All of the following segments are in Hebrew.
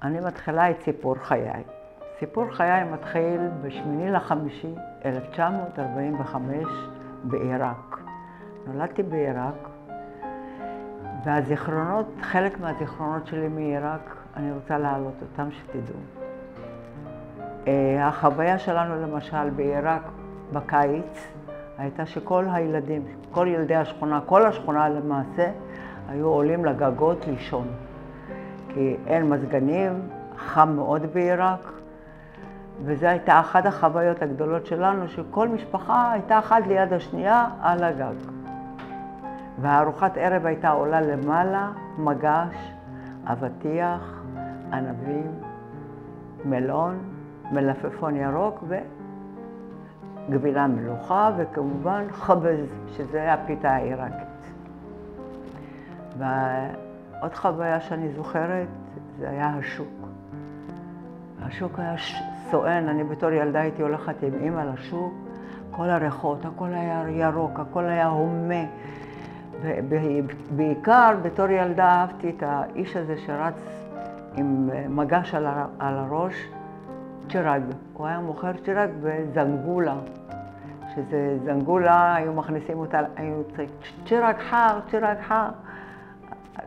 אני מתחילה את סיפור חיי. סיפור חיי מתחיל ב8.5.1945 בעיראק. נולדתי בעיראק, והזיכרונות, חלק מהזיכרונות שלי מעיראק, אני רוצה להעלות אותם שתדעו. החוויה שלנו למשל בעיראק בקיץ הייתה שכל הילדים, כל ילדי השכונה, כל השכונה למעשה, היו עולים לגגות לישון. כי אין מזגנים, חם מאוד בעיראק, וזו הייתה אחת החוויות הגדולות שלנו, שכל משפחה הייתה אחת ליד השנייה על הגג. והארוחת ערב הייתה עולה למעלה, מגש, אבטיח, ענבים, מלון, מלפפון ירוק וגבינה מלוכה, וכמובן חבז, שזה היה הפיתה העיראקית. ועוד חוויה שאני זוכרת, זה היה השוק. השוק היה סואן, אני בתור ילדה הייתי הולכת עם אמא לשוק, כל הריחות, הכל היה ירוק, הכל היה הומה. ובעיקר בתור ילדה אהבתי את האיש הזה שרץ עם מגש על הראש, צ'ירג. הוא היה מוכר צ'ירג בזנגולה, שזה זנגולה, היו מכניסים אותה, היו צריכים צ'ירג חר, צ'ירג חר.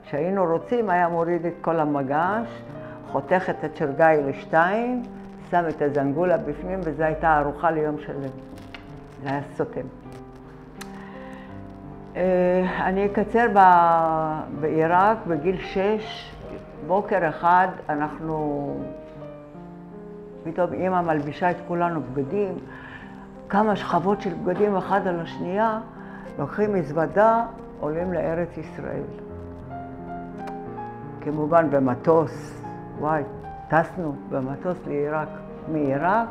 כשהיינו רוצים היה מוריד את כל המגש, חותך את הצ'ירגאי לשתיים, שם את הזנגולה בפנים, וזו הייתה ארוחה ליום שלם. זה היה סותם. אני אקצר בעיראק בגיל 6, בוקר אחד אנחנו, פתאום אמא מלבישה את כולנו בגדים, כמה שכבות של בגדים אחד על השנייה, לוקחים מזוודה, עולים לארץ ישראל. כמובן במטוס, וואי, טסנו במטוס לעיראק. מעיראק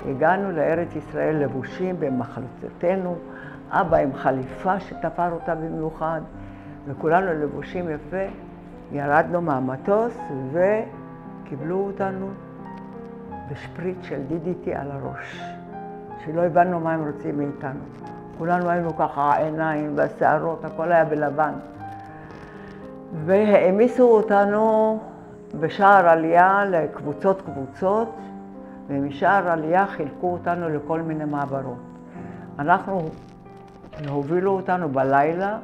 הגענו לארץ ישראל לבושים במחלצותינו, אבא עם חליפה שתפר אותה במיוחד, וכולנו לבושים יפה. ירדנו מהמטוס וקיבלו אותנו בשפריץ של DDT על הראש, שלא הבנו מה הם רוצים מאיתנו. כולנו היינו ככה, העיניים והשערות, הכל היה בלבן. והעמיסו אותנו בשער עלייה לקבוצות, ומשער עלייה חילקו אותנו לכל מיני מעברות. אנחנו הובילו אותנו בלילה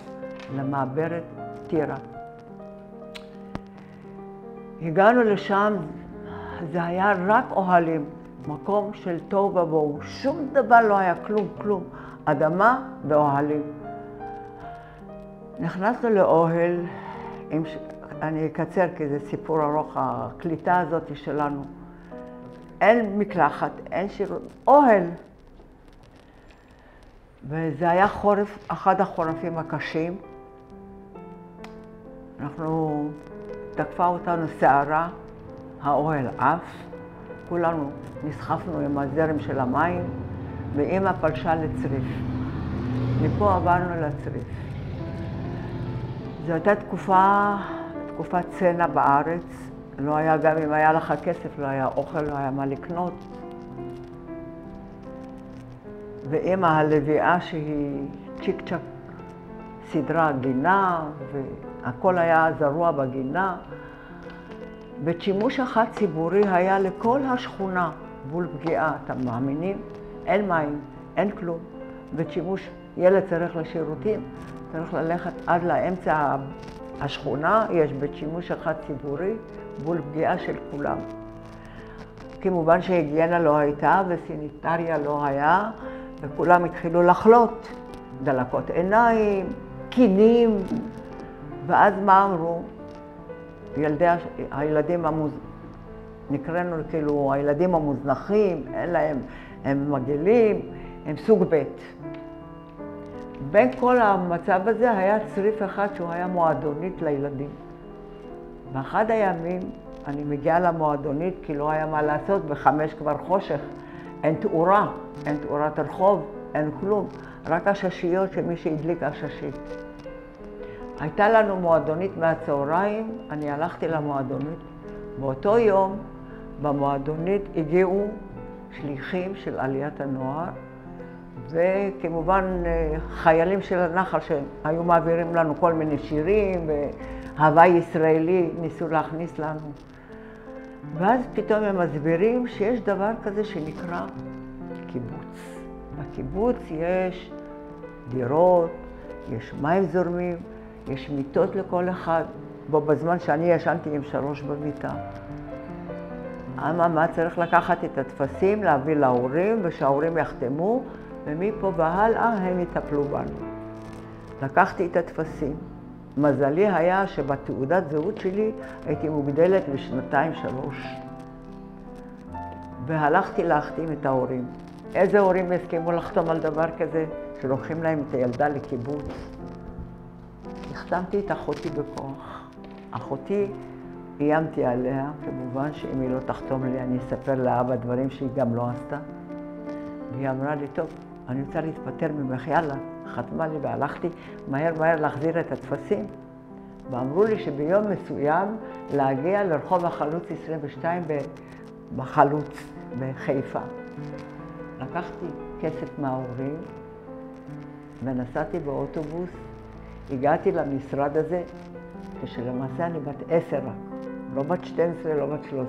למעברת טירה. הגענו לשם, זה היה רק אוהלים, מקום של תוהו ובוהו, שום דבר לא היה, כלום, אדמה ואוהלים. נכנסנו לאוהל, אני אקצר כי זה סיפור ארוך, הקליטה הזאת שלנו. אין מקלחת, אין שירות, אוהל. וזה היה חורף, אחד החורפים הקשים. תקפה אותנו שערה, האוהל עף, כולנו נסחפנו עם הזרם של המים, ואמא פלשה לצריף. מפה עברנו לצריף. זו הייתה תקופת צנע בארץ, לא היה, גם אם היה לך כסף, לא היה אוכל, לא היה מה לקנות. ואמא הלוויה שהיא צ'יק צ'ק סדרה גינה, והכל היה זרוע בגינה. בית שימוש אחד ציבורי היה לכל השכונה, בול פגיעה, אתם מאמינים? אין מים, אין כלום. בית שימוש, ילד צריך לשירותים, צריך ללכת עד לאמצע השכונה, יש בית שימוש אחד ציבורי, בול פגיעה של כולם. כמובן שהיגיינה לא הייתה וסניטריה לא היה, וכולם התחילו לחלות, דלקות עיניים, קינים, ואז מה אמרו? הילדים נקראנו כאילו הילדים המוזנחים, אין להם, הם מגעילים, הם סוג ב'. בין כל המצב הזה היה צריף אחד שהוא היה מועדונית לילדים. באחד הימים אני מגיעה למועדונית כי לא היה מה לעשות, ב5 כבר חושך, אין תאורה, אין תאורת רחוב, אין כלום, רק הששיות שמי שהדליק הששית. הייתה לנו מועדונית מהצהריים, אני הלכתי למועדונית. באותו יום במועדונית הגיעו שליחים של עליית הנוער, וכמובן חיילים של הנחל שהיו מעבירים לנו כל מיני שירים, והוואי ישראלי ניסו להכניס לנו. ואז פתאום הם מסבירים שיש דבר כזה שנקרא קיבוץ. בקיבוץ יש דירות, יש מים זורמים, יש מיטות לכל אחד. בו בזמן שאני ישנתי עם 3 במיטה. אממה, צריך לקחת את הטפסים, להביא להורים, ושההורים יחתמו, ומפה והלאה הם יטפלו בנו. לקחתי את הטפסים. מזלי היה שבתעודת זהות שלי הייתי מוגדלת ב2-3. והלכתי להחתים את ההורים. איזה הורים הסכימו לחתום על דבר כזה, שלוקחים להם את הילדה לקיבוץ? החתמתי את אחותי בכוח. אחותי, איימתי עליה, כמובן שאם היא לא תחתום לי, אני אספר לאבא דברים שהיא גם לא עשתה. והיא אמרה לי, טוב, אני רוצה להתפטר ממך, יאללה. חתמה לי והלכתי מהר להחזיר את הטפסים. ואמרו לי שביום מסוים להגיע לרחוב החלוץ 22 בחלוץ, בחיפה. לקחתי כסף מההורים ונסעתי באוטובוס. הגעתי למשרד הזה, כשלמעשה אני בת 10 רק, לא בת 12, לא בת 13.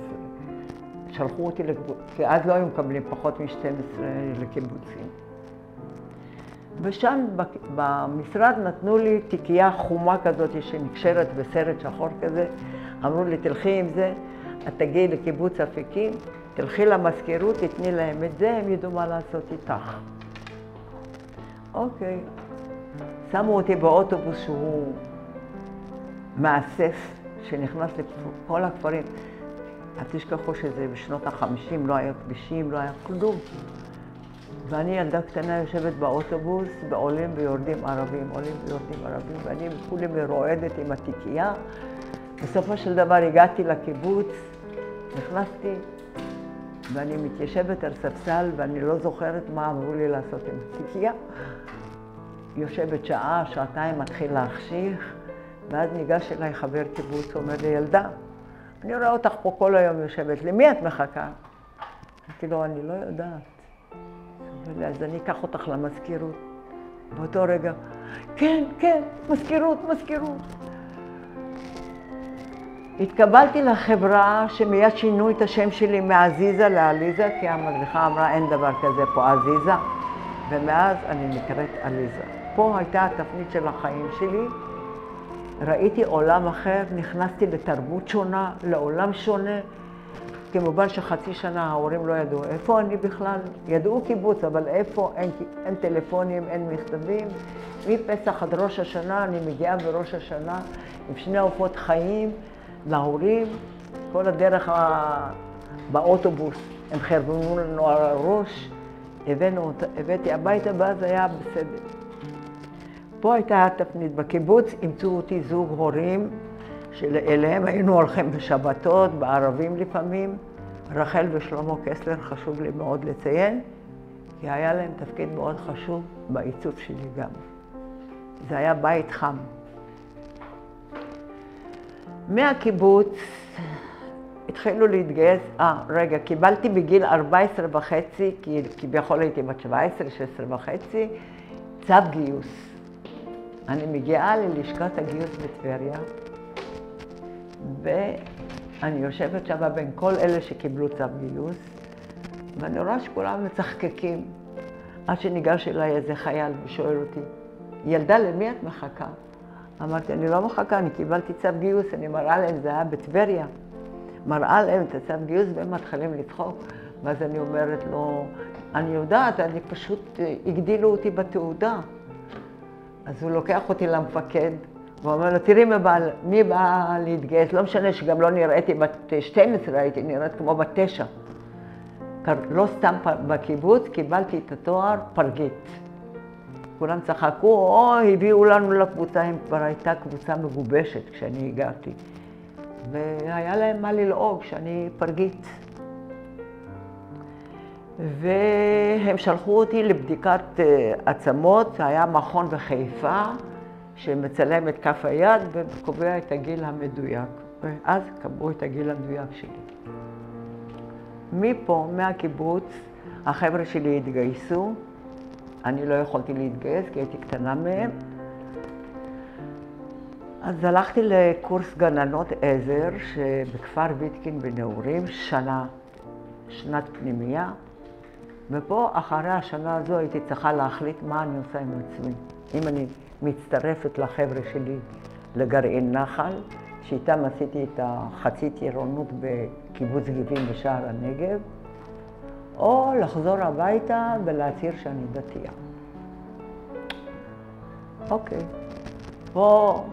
שלחו אותי לקיבוץ, כי אז לא היו מקבלים פחות מ-12 לקיבוצים. ושם במשרד נתנו לי תיקייה חומה כזאת שנקשרת בסרט שחור כזה. אמרו לי, תלכי עם זה, את תגיעי לקיבוץ אפיקים, תלכי למזכירות, תתני להם את זה, הם ידעו מה לעשות איתך. אוקיי. שמו אותי באוטובוס שהוא מאסף, שנכנס לכל הכפרים. אל תשכחו שזה בשנות ה-50, לא היה כבישים, לא היה כלום. ואני ילדה קטנה יושבת באוטובוס, ועולים ויורדים ערבים, עולים ויורדים ערבים, ואני כולי מרועדת עם התיקייה. בסופו של דבר הגעתי לקיבוץ, נכנסתי, ואני מתיישבת על ספסל, ואני לא זוכרת מה אמרו לי לעשות עם התיקייה. יושבת שעה, שעתיים, מתחיל להחשיך, ואז ניגש אליי חבר קיבוץ, אומר לי, ילדה, אני רואה אותך פה כל היום יושבת, למי את מחכה? אמרתי לו, אני לא יודעת. אז אני אקח אותך למזכירות. באותו רגע, כן, מזכירות. התקבלתי לחברה שמיד שינו את השם שלי מעזיזה לעליזה, כי המדריכה אמרה, אין דבר כזה פה עזיזה, ומאז אני נקראת עליזה. פה הייתה התפנית של החיים שלי. ראיתי עולם אחר, נכנסתי לתרבות שונה, לעולם שונה. כמובן שחצי שנה ההורים לא ידעו איפה אני בכלל. ידעו קיבוץ, אבל איפה? אין טלפונים, אין מכתבים. מפסח עד ראש השנה, אני מגיעה בראש השנה עם 2 עופות חיים להורים. כל הדרך באוטובוס, הם חרבנו לנו על הראש. הבאתי הביתה, ואז היה בסדר. פה הייתה התפנית. בקיבוץ אימצו אותי זוג הורים, שאליהם היינו הולכים בשבתות, בערבים לפעמים. רחל ושלמה קסלר, חשוב לי מאוד לציין, כי היה להם תפקיד מאוד חשוב בעיצוב שלי גם. זה היה בית חם. מהקיבוץ התחילו להתגייס, קיבלתי בגיל 14.5, כי כביכול הייתי בת 17, 16.5, צו גיוס. אני מגיעה ללשכת הגיוס בטבריה, ואני יושבת שם בין כל אלה שקיבלו צו גיוס, ואני רואה שכולם מצחקקים, עד שניגש אליי איזה חייל ושואל אותי, ילדה, למי את מחכה? אמרתי, אני לא מחכה, אני קיבלתי צו גיוס, אני מראה להם, זה היה בטבריה. מראה להם את הצו גיוס והם מתחילים לצחוק. ואז אני אומרת לו, אני יודעת, אני פשוט, הגדילו אותי בתעודה. אז הוא לוקח אותי למפקד, והוא אומר לו, תראי מי בא להתגייס, לא משנה שגם לא נראיתי בת 12, הייתי נראית כמו בת 9. לא סתם בקיבוץ, קיבלתי את התואר פרגית. כולם צחקו, הביאו לנו לקבוצה, הם כבר הייתה קבוצה מגובשת כשאני הגעתי. והיה להם מה ללעוג שאני פרגית. והם שלחו אותי לבדיקת עצמות, היה מכון בחיפה שמצלם את כף היד וקובע את הגיל המדויק. ואז קבעו את הגיל המדויק שלי. מפה, מהקיבוץ, החבר'ה שלי התגייסו. אני לא יכולתי להתגייס כי הייתי קטנה מהם. אז הלכתי לקורס גננות עזר שבכפר ויתקין בנעורים, שנת פנימייה. ופה, אחרי השנה הזו, הייתי צריכה להחליט מה אני עושה עם עצמי. אם אני מצטרפת לחבר'ה שלי לגרעין נחל, שאיתם עשיתי את החצי טירונות בקיבוץ גיבים בשער הנגב, או לחזור הביתה ולהצהיר שאני דתייה. אוקיי, פה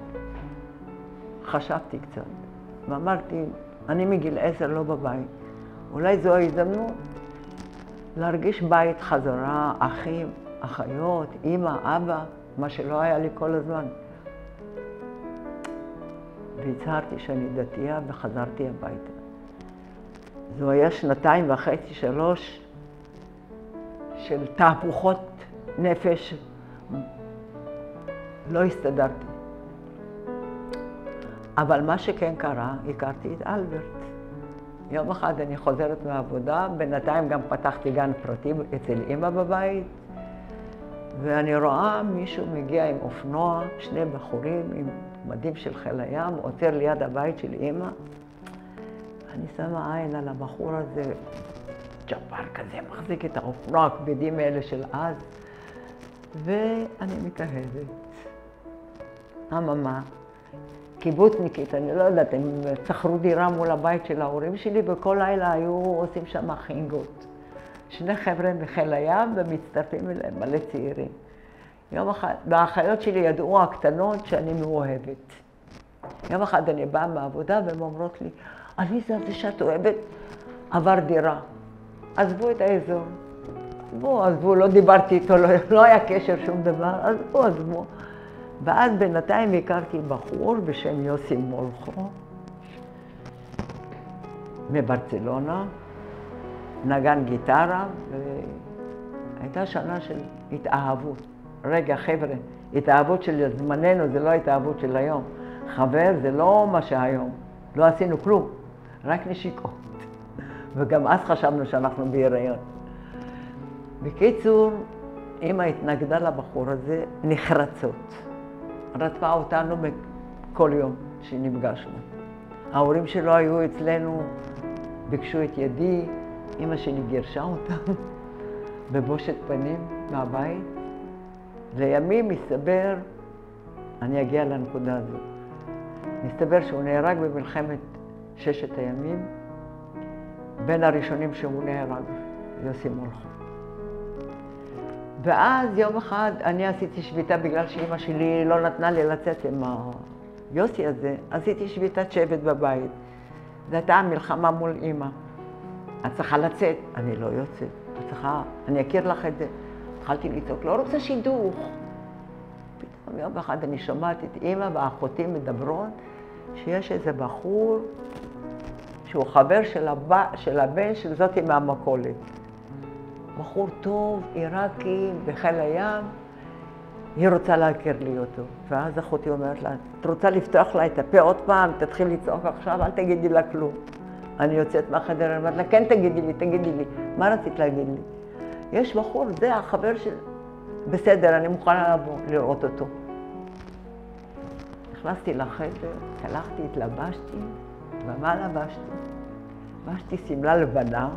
חשבתי קצת, ואמרתי, אני מגיל 10 לא בבית. אולי זו ההזדמנות להרגיש בית חזרה, אחים, אחיות, אמא, אבא, מה שלא היה לי כל הזמן. והצהרתי שאני דתייה וחזרתי הביתה. זו היה 2.5, 3 של תהפוכות נפש. לא הסתדרתי. אבל מה שכן קרה, הכרתי את אלברט. יום אחד אני חוזרת מהעבודה, בינתיים גם פתחתי גן פרטי אצל אמא בבית, ואני רואה מישהו מגיע עם אופנוע, 2 בחורים עם מדים של חיל הים, עוצר ליד הבית של אמא. אני שמה עין על הבחור הזה, ג'פר כזה, מחזיק את האופנוע הכבדים האלה של אז, ואני מתאהבת. אממה, קיבוצניקית, אני לא יודעת, הם שכרו דירה מול הבית של ההורים שלי, וכל לילה היו עושים שם חינגות. 2 חבר'ה מחיל הים ומצטרפים אליהם מלא צעירים. יום אחד, והאחיות שלי ידעו הקטנות שאני מאוהבת. יום אחד אני באה מהעבודה והן אומרות לי, עליזה, זה שאת אוהבת עבר דירה. עזבו את האזור. עזבו, לא דיברתי איתו, לא היה קשר שום דבר, עזבו. ואז בינתיים הכרתי בחור בשם יוסי מולכו, מברצלונה, נגן גיטרה, והייתה שנה של התאהבות. רגע, חבר'ה, התאהבות של זמננו זה לא התאהבות של היום. חבר זה לא מה שהיום, לא עשינו כלום, רק נשיקות. וגם אז חשבנו שאנחנו בהיריון. בקיצור, אמא התנגדה לבחור הזה נחרצות. רדפה אותנו כל יום שנפגשנו. ההורים שלו היו אצלנו, ביקשו את ידי, אמא שלי גירשה אותם בבושת פנים מהבית. לימים מסתבר, אני אגיע לנקודה הזו, מסתבר שהוא נהרג במלחמת 6 הימים, בין הראשונים שהוא נהרג, יוסי מולכו. ואז יום אחד אני עשיתי שביתה בגלל שאמא שלי לא נתנה לי לצאת עם היוסי הזה, עשיתי שביתת שבט בבית. זו הייתה מלחמה מול אמא. את צריכה לצאת, אני לא יוצאת. את צריכה, אני אכיר לך את זה. התחלתי לצעוק, לא רוצה שידוך. פתאום יום אחד אני שומעת את אמא ואחותי מדברות שיש איזה בחור שהוא חבר של הבן של זאתי מהמכולת. בחור טוב, עיראקי, בחיל הים, היא רוצה להכיר לי אותו. ואז אחותי אומרת לה, את רוצה לפתוח לה את הפה עוד פעם, תתחיל לצעוק עכשיו, אל תגידי לה כלום. אני יוצאת מהחדר, אני אומרת לה, כן תגידי לי, מה רצית להגיד לי? יש בחור, זה החבר של... בסדר, אני מוכנה לבוא, לראות אותו. נכנסתי לחדר, הלכתי, התלבשתי, ומה לבשתי? לבשתי שמלה לבנה,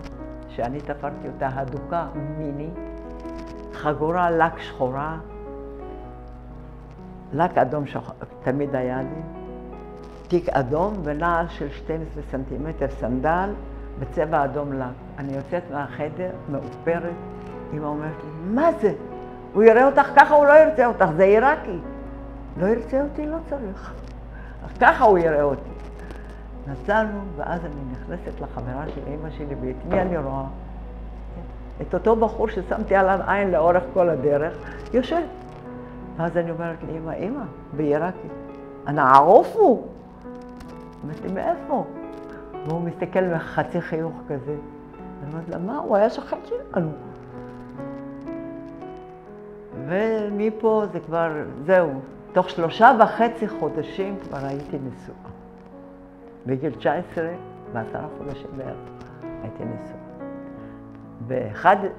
שאני תפרתי אותה הדוקה מיני, חגורה לק שחורה, לק אדום תמיד היה לי, תיק אדום ונעל של 12 סנטימטר סנדל בצבע אדום לק. אני יוצאת מהחדר, מאופרת, אמא אומרת לי, מה זה? הוא יראה אותך ככה, הוא לא ירצה אותך, זה עיראקי. לא ירצה אותי, לא צריך. ככה הוא יראה אותי. נסענו, ואז אני נכנסת לחברה של אמא שלי, ואת מי אני רואה? את אותו בחור ששמתי עליו עין לאורך כל הדרך, יושב. ואז אני אומרת לאמא, אמא, בעיראקי, אנא ערופו? אמרתי לי, מאיפה? והוא מסתכל מחצי חיוך כזה. אני אומרת לה, מה? הוא היה שכן שלנו. ומפה זה כבר, זהו. תוך 3.5 חודשים כבר הייתי נשואה. בגיל 19 ו10 חודשים בערך הייתי נשואה.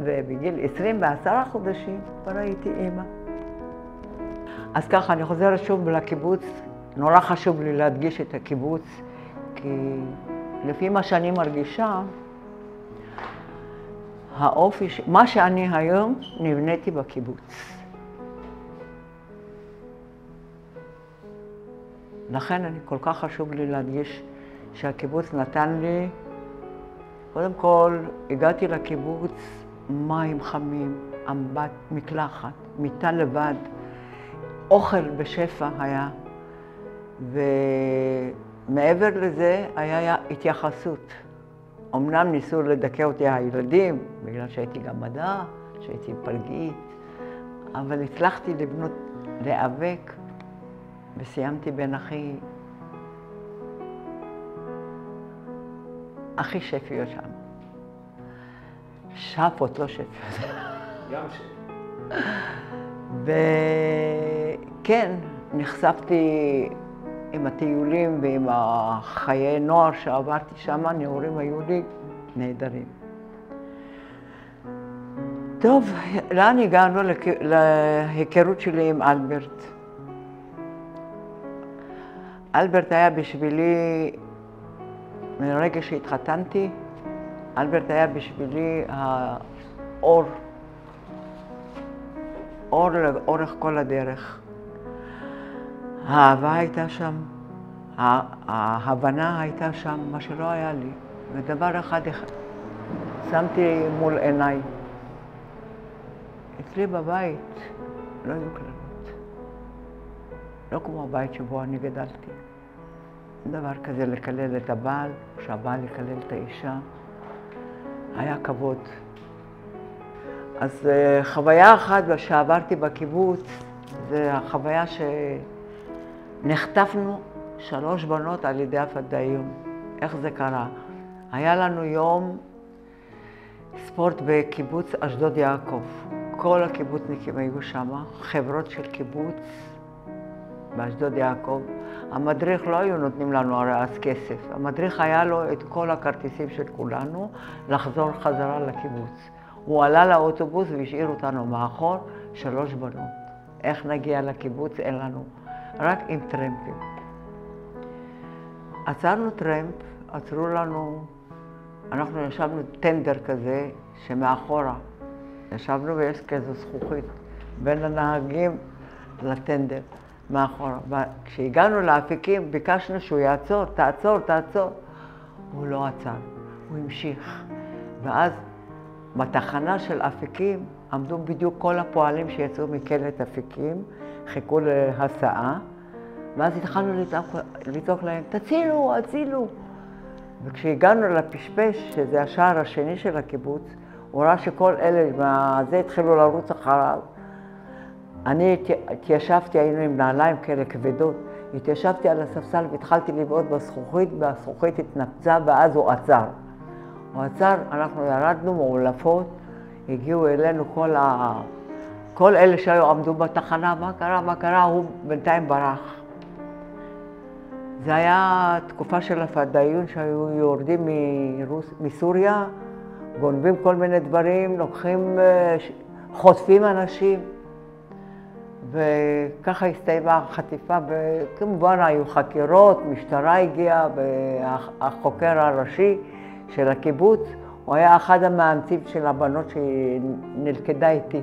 ובגיל 20 ו10 חודשים כבר הייתי אימא. אז ככה, אני חוזרת שוב לקיבוץ נורא חשוב לי להדגיש את הקיבוץ, כי לפי מה שאני מרגישה, האופי, מה שאני היום, נבניתי בקיבוץ. לכן כל כך חשוב לי להדגיש שהקיבוץ נתן לי, קודם כל, הגעתי לקיבוץ, מים חמים, אמבט, מקלחת, מיטה לבד, אוכל בשפע היה, ומעבר לזה היה התייחסות. אמנם ניסו לדכא אותי הילדים, בגלל שהייתי גם מדע, שהייתי פלגית, אבל הצלחתי לבנות, להיאבק, וסיימתי בין הכי שפיות שם. שפות, לא שפיות. גם שפיות. וכן, נחשפתי עם הטיולים ועם החיי נוער שעברתי שם, נעורים היו לי נהדרים. טוב, לאן הגענו? להיכרות שלי עם אלברט. אלברט היה בשבילי, מרגע שהתחתנתי, אלברט היה בשבילי האור, אור לאורך כל הדרך. האהבה הייתה שם, ההבנה הייתה שם, מה שלא היה לי. ודבר אחד שמתי מול עיניי. אצלי בבית לא היו קללות. לא כמו הבית שבו אני גדלתי. דבר כזה לקלל את הבעל, שהבעל יקלל את האישה. היה כבוד. אז חוויה אחת שעברתי בקיבוץ, זה החוויה שנחטפנו 3 בנות על ידי הפדאיון. איך זה קרה? היה לנו יום ספורט בקיבוץ אשדוד יעקב. כל הקיבוצניקים היו שם, חברות של קיבוץ באשדוד יעקב. המדריך לא היו נותנים לנו הרי אז כסף. המדריך היה לו את כל הכרטיסים של כולנו לחזור חזרה לקיבוץ. הוא עלה לאוטובוס והשאיר אותנו מאחור 3 בנות. איך נגיע לקיבוץ? אין לנו. רק עם טרמפים. עצרנו טרמפ, עצרו לנו, אנחנו ישבנו טנדר כזה שמאחורה. ישבנו ויש כזו זכוכית בין הנהגים לטנדר מאחורה. וכשהגענו לאפיקים ביקשנו שהוא יעצור, תעצור, תעצור. הוא לא עצר, הוא המשיך. ואז בתחנה של אפיקים עמדו בדיוק כל הפועלים שיצאו מכלא אפיקים, חיכו להסעה, ואז התחלנו לצעוק להם, תצילו, הצילו. וכשהגענו לפשפש, שזה השער השני של הקיבוץ, הוא ראה שכל אלה מהזה התחילו לרוץ אחריו. אני התיישבתי, היינו עם נעליים כאלה כבדות, התיישבתי על הספסל והתחלתי לבעוט בזכוכית, והזכוכית התנפצה ואז הוא עצר. הוא עצר, אנחנו ירדנו מעולפות, הגיעו אלינו כל אלה שהיו עמדו בתחנה, מה קרה, מה קרה, הוא בינתיים ברח. זה היה תקופה של הפדאיון שהיו יורדים מסוריה, גונבים כל מיני דברים, לוקחים, חוטפים אנשים, וככה הסתיימה החטיפה, וכמובן היו חקירות, משטרה הגיעה, והחוקר הראשי של הקיבוץ, הוא היה אחד המאמצים של הבנות שנלכדה איתי.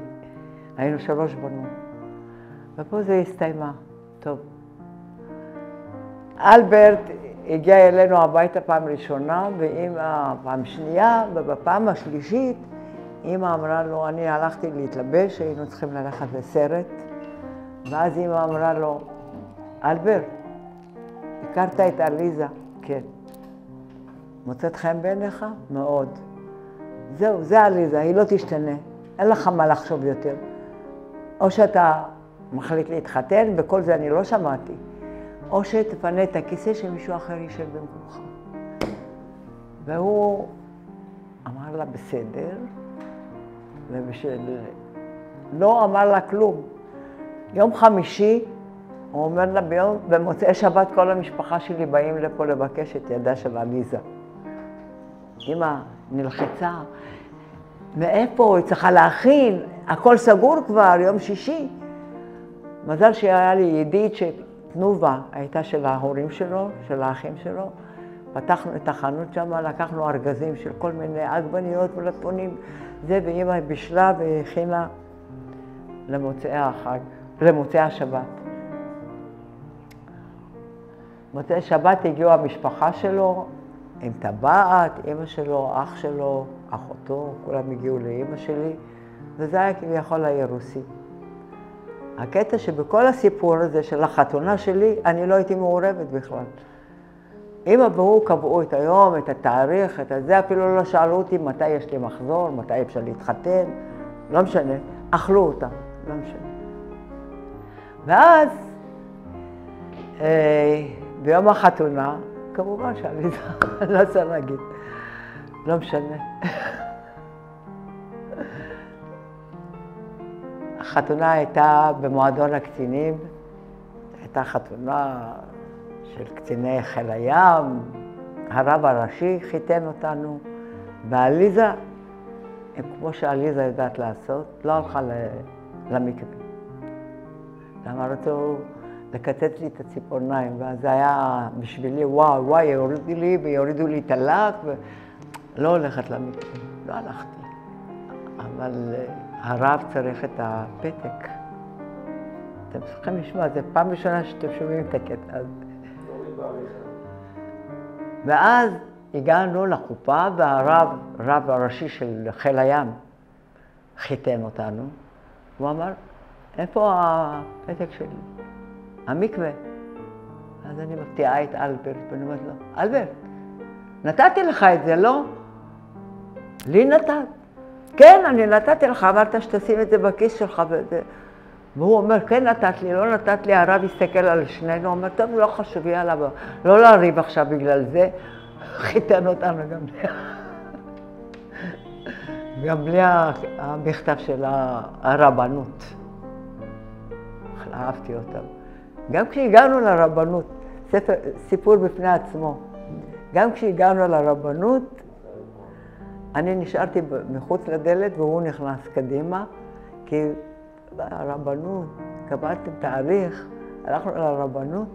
היינו 3 בנות. ופה זה הסתיימה. טוב. אלברט הגיע אלינו הביתה פעם ראשונה, ואמא פעם שנייה, ובפעם השלישית, אמא אמרה לו, אני הלכתי להתלבש, היינו צריכים ללכת לסרט, ואז אמא אמרה לו, אלברט, הכרת את עליזה? כן. מוצאת חן בעיניך? מאוד. זהו, זה עליזה, היא לא תשתנה. אין לך מה לחשוב יותר. או שאתה מחליט להתחתן, וכל זה אני לא שמעתי, או שתפנה את הכיסא שמישהו אחר יישב במקומך. והוא אמר לה בסדר, לא אמר לה כלום. יום חמישי, הוא אומר לה במוצאי שבת כל המשפחה שלי באים לפה לבקש את ידה של עליזה. אמא נלחצה, מאיפה? היא צריכה להכין, הכל סגור כבר, יום שישי. מזל שהיה לי ידיד תנובה הייתה של ההורים שלו, של האחים שלו. פתחנו את החנות שם, לקחנו ארגזים של כל מיני עגבניות ולפונים, זה, ואמא בישלה והכינה למוצאי החג, למוצאי השבת. מוצאי שבת הגיעו המשפחה שלו, עם טבעת, אמא שלו, אח שלו, אחותו, כולם הגיעו לאמא שלי, וזה היה כביכול האירוסי. הקטע שבכל הסיפור הזה של החתונה שלי, אני לא הייתי מעורבת בכלל. אמא והוא קבעו את היום, את התאריך, את זה, אפילו לא שאלו אותי מתי יש לי מחזור, מתי אפשר להתחתן, לא משנה, אכלו אותם, לא משנה. ואז, ביום החתונה, כמובן שעליזה, אני לא רוצה להגיד, לא משנה. החתונה הייתה במועדון הקצינים, הייתה חתונה של קציני חיל הים, הרב הראשי חיתן אותנו, ועליזה, כמו שעליזה יודעת לעשות, לא הלכה למקווה. למה רצו לקצץ לי את הציפורניים, ואז זה היה בשבילי, וואי, יורידו לי ויורידו לי את הלק, ולא הולכת למקווה, לא הלכתי. אבל הרב צריך את הפתק. אתם צריכים לשמוע, זו פעם ראשונה שאתם שומעים את הקטע הזה. ואז הגענו לחופה, והרב הראשי של חיל הים חיתן אותנו. הוא אמר, איפה הפתק שלי? המקווה. אז אני מפתיעה את אלברט, ואני אומרת לו, אלברט, נתתי לך את זה, לא? לי נתת. כן, אני נתתי לך, אמרת שתשים את זה בכיס שלך וזה. והוא אומר, כן נתת לי, לא נתת לי, הרב הסתכל על שנינו, הוא אומר, טוב, לא חשוב, יאללה, לא להריב עכשיו בגלל זה, חיתן אותנו גם בלי המכתב של הרבנות. אהבתי אותם. גם כשהגענו לרבנות, סיפור בפני עצמו, גם כשהגענו לרבנות, אני נשארתי מחוץ לדלת והוא נכנס קדימה, כי הרבנות, קבעתם תאריך, הלכנו לרבנות,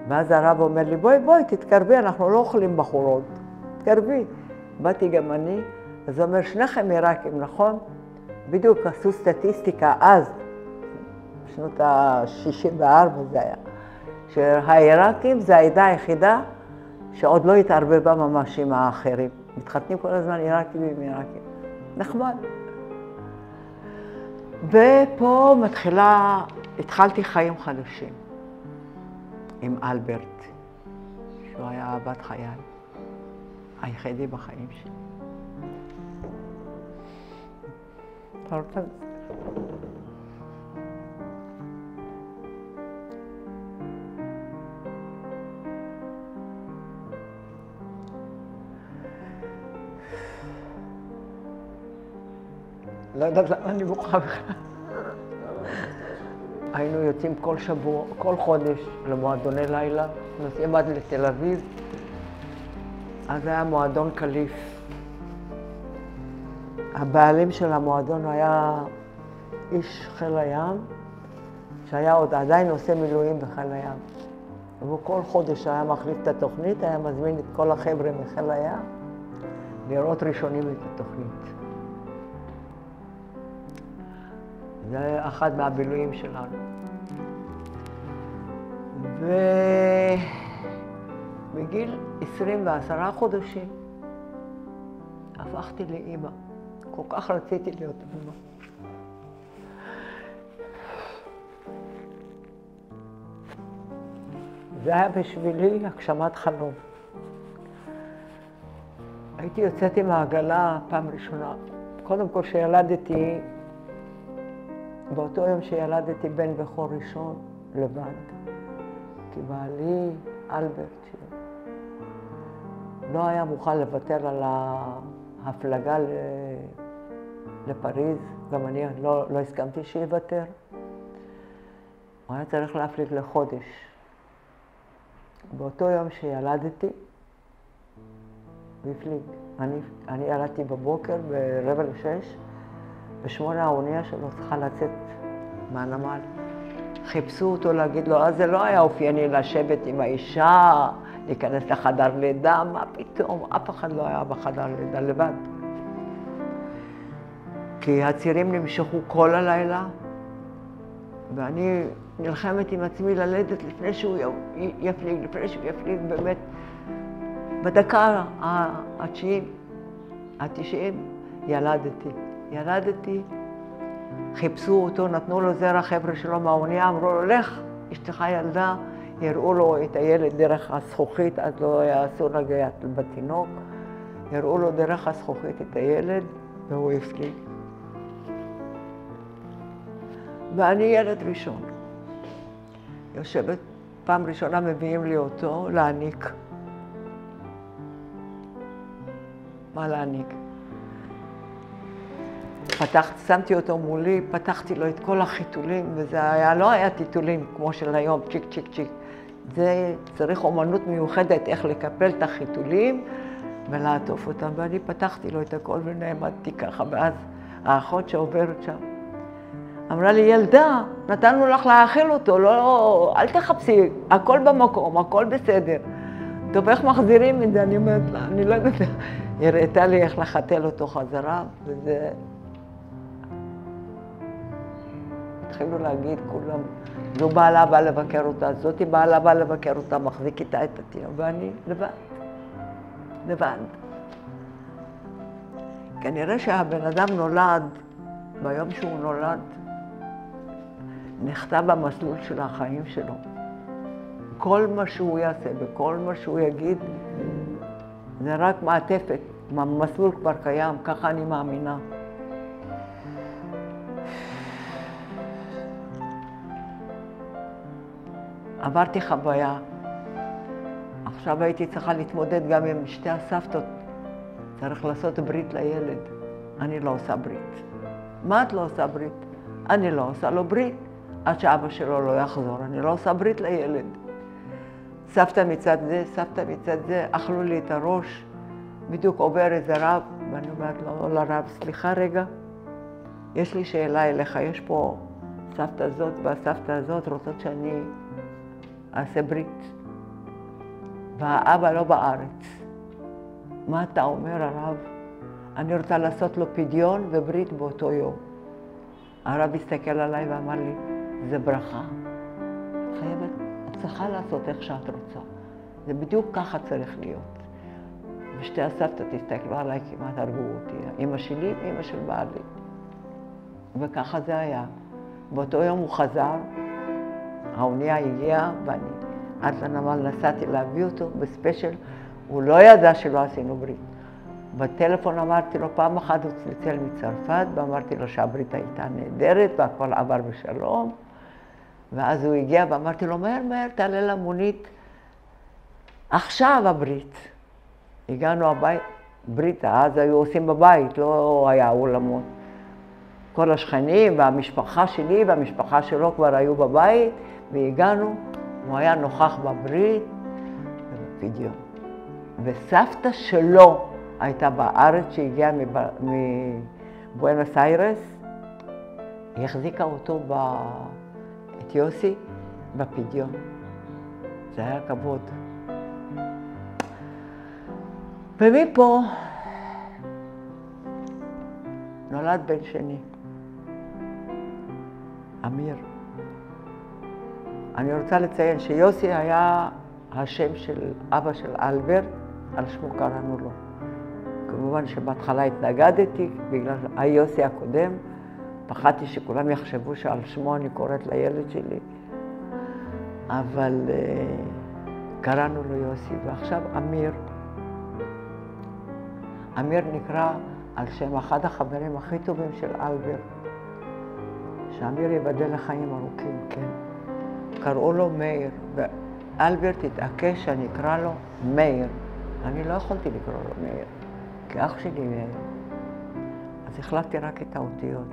ואז הרב אומר לי, בואי, תתקרבי, אנחנו לא אוכלים בחורות, תתקרבי. באתי גם אני, אז הוא אומר, שניכם עיראקים, נכון? בדיוק עשו סטטיסטיקה אז, בשנות ה-64 זה היה, שהעיראקים זה העדה היחידה שעוד לא התערבבה ממש עם האחרים. מתחתנים כל הזמן עיראקים עם עיראקים. נחמד. ופה התחלתי חיים חדשים עם אלברט, שהוא היה אהבת חיי, היחידי בחיים שלי. אתה רוצה? לא יודעת למה אני בוכה בכלל. היינו יוצאים כל שבוע, כל חודש למועדוני לילה, נוסעים עד לתל אביב. אז היה מועדון קליף. הבעלים של המועדון היה איש חיל הים, שהיה עוד עדיין עושה מילואים בחיל הים. והוא כל חודש היה מחליף את התוכנית, היה מזמין את כל החבר'ה מחיל הים לראות ראשונים את התוכנית. זה היה אחד מהבילויים שלנו. ובגיל 10 חודשים הפכתי לאמא. כל כך רציתי להיות אמא. זה היה בשבילי הגשמת חלום. הייתי יוצאת עם העגלה פעם ראשונה. קודם כל שילדתי, באותו יום שילדתי בן בכור ראשון לבד, כי בעלי, אלברט, לא היה מוכן לוותר על ההפלגה לפריז, גם אני לא הסכמתי שיוותר. הוא היה צריך להפליג לחודש. באותו יום שילדתי, הוא הפליג. אני ילדתי בבוקר ב5:45, ב8 האונייה שלו צריכה לצאת מהנמל. חיפשו אותו להגיד לו, אז זה לא היה אופייני לשבת עם האישה, להיכנס לחדר לידה, מה פתאום? אף אחד לא היה בחדר לידה לבד. כי הצירים נמשכו כל הלילה, ואני נלחמת עם עצמי ללדת לפני שהוא יפליג, באמת. בדקה ה-90 ילדתי, חיפשו אותו, נתנו לו זרע, חבר'ה שלו מהאונייה, אמרו לו, לך, אשתך ילדה, יראו לו את הילד דרך הזכוכית, אז לא היה אסור לגעת בתינוק, יראו לו דרך הזכוכית את הילד, והוא הפליג. ואני ילד ראשון. יושבת, פעם ראשונה מביאים לי אותו להעניק. מה להעניק? שמתי אותו מולי, פתחתי לו את כל החיתולים, וזה היה, לא היה טיטולים כמו של היום, צ'יק צ'יק צ'יק. זה צריך אומנות מיוחדת איך לקפל את החיתולים ולעטוף אותם, ואני פתחתי לו את הכל ונעמדתי ככה, ואז האחות שעוברת שם אמרה לי, ילדה, נתנו לך להאכיל אותו, לא, אל תחפשי, הכל במקום, הכל בסדר. טוב, איך מחזירים את זה? אני אומרת לה, אני לא יודעת, היא הראתה לי איך לחתל אותו חזרה, וזה... התחילו להגיד כולם, זו בעלה באה לבקר אותה, זאתי בעלה באה לבקר אותה, מחזיק איתה את התינוק, ואני לבד. כנראה שהבן אדם נולד, ביום שהוא נולד, נכתב במסלול של החיים שלו. כל מה שהוא יעשה וכל מה שהוא יגיד, זה רק מעטפת, המסלול כבר קיים, ככה אני מאמינה. עברתי חוויה, עכשיו הייתי צריכה להתמודד גם עם שתי הסבתות. צריך לעשות ברית לילד, אני לא עושה ברית. מה את לא עושה ברית? אני לא עושה לו ברית, עד שאבא שלו לא יחזור, אני לא עושה ברית לילד. סבתא מצד זה, סבתא מצד זה, אכלו לי את הראש, בדיוק עובר איזה רב, ואני אומרת לו, לרב, סליחה רגע, יש לי שאלה אליך, יש פה סבתא זאת והסבתא הזאת רוצות שאני אעשה ברית, והאבא לא בארץ. מה אתה אומר, הרב? אני רוצה לעשות לו פדיון וברית באותו יום. הרב הסתכל עליי ואמר לי, זה ברכה. חייבת, את צריכה לעשות איך שאת רוצה. זה בדיוק ככה צריך להיות. ושתי הסבתות הסתכלו עליי, כמעט הרגו אותי. אמא שלי ואמא של בעלי. וככה זה היה. באותו יום הוא חזר, האונייה הגיעה, ואני עד לנמל נסעתי להביא אותו בספיישל. הוא לא ידע שלא עשינו ברית. בטלפון אמרתי לו, פעם אחת הוא צלצל מצרפת, ואמרתי לו שהברית הייתה נהדרת, והכל עבר בשלום. ואז הוא הגיע ואמרתי לו, מהר, תעלה למונית. עכשיו הברית. הגענו הבית, ברית, אז היו עושים בבית, לא היה אולמות. כל השכנים והמשפחה שלי והמשפחה שלו כבר היו בבית, והגענו, הוא היה נוכח בברית ובפדיון. וסבתא שלו הייתה בארץ שהגיעה מבואנוס איירס, היא החזיקה אותו את יוסי בפדיון. זה היה כבוד. ומפה נולד בן שני, אמיר. אני רוצה לציין שיוסי היה השם של אבא של אלברט, על שמו קראנו לו. כמובן שבהתחלה התנגדתי בגלל היוסי הקודם, פחדתי שכולם יחשבו שעל שמו אני קוראת לילד שלי, אבל קראנו לו יוסי, ועכשיו אמיר. אמיר נקרא על שם אחד החברים הכי טובים של אלברט, שאמיר ייבדל לחיים ארוכים, כן. קראו לו מאיר, ואלברט התעקש שאני אקרא לו מאיר. אני לא יכולתי לקרוא לו מאיר, כי אח שלי מאיר. אז החלטתי רק את האותיות,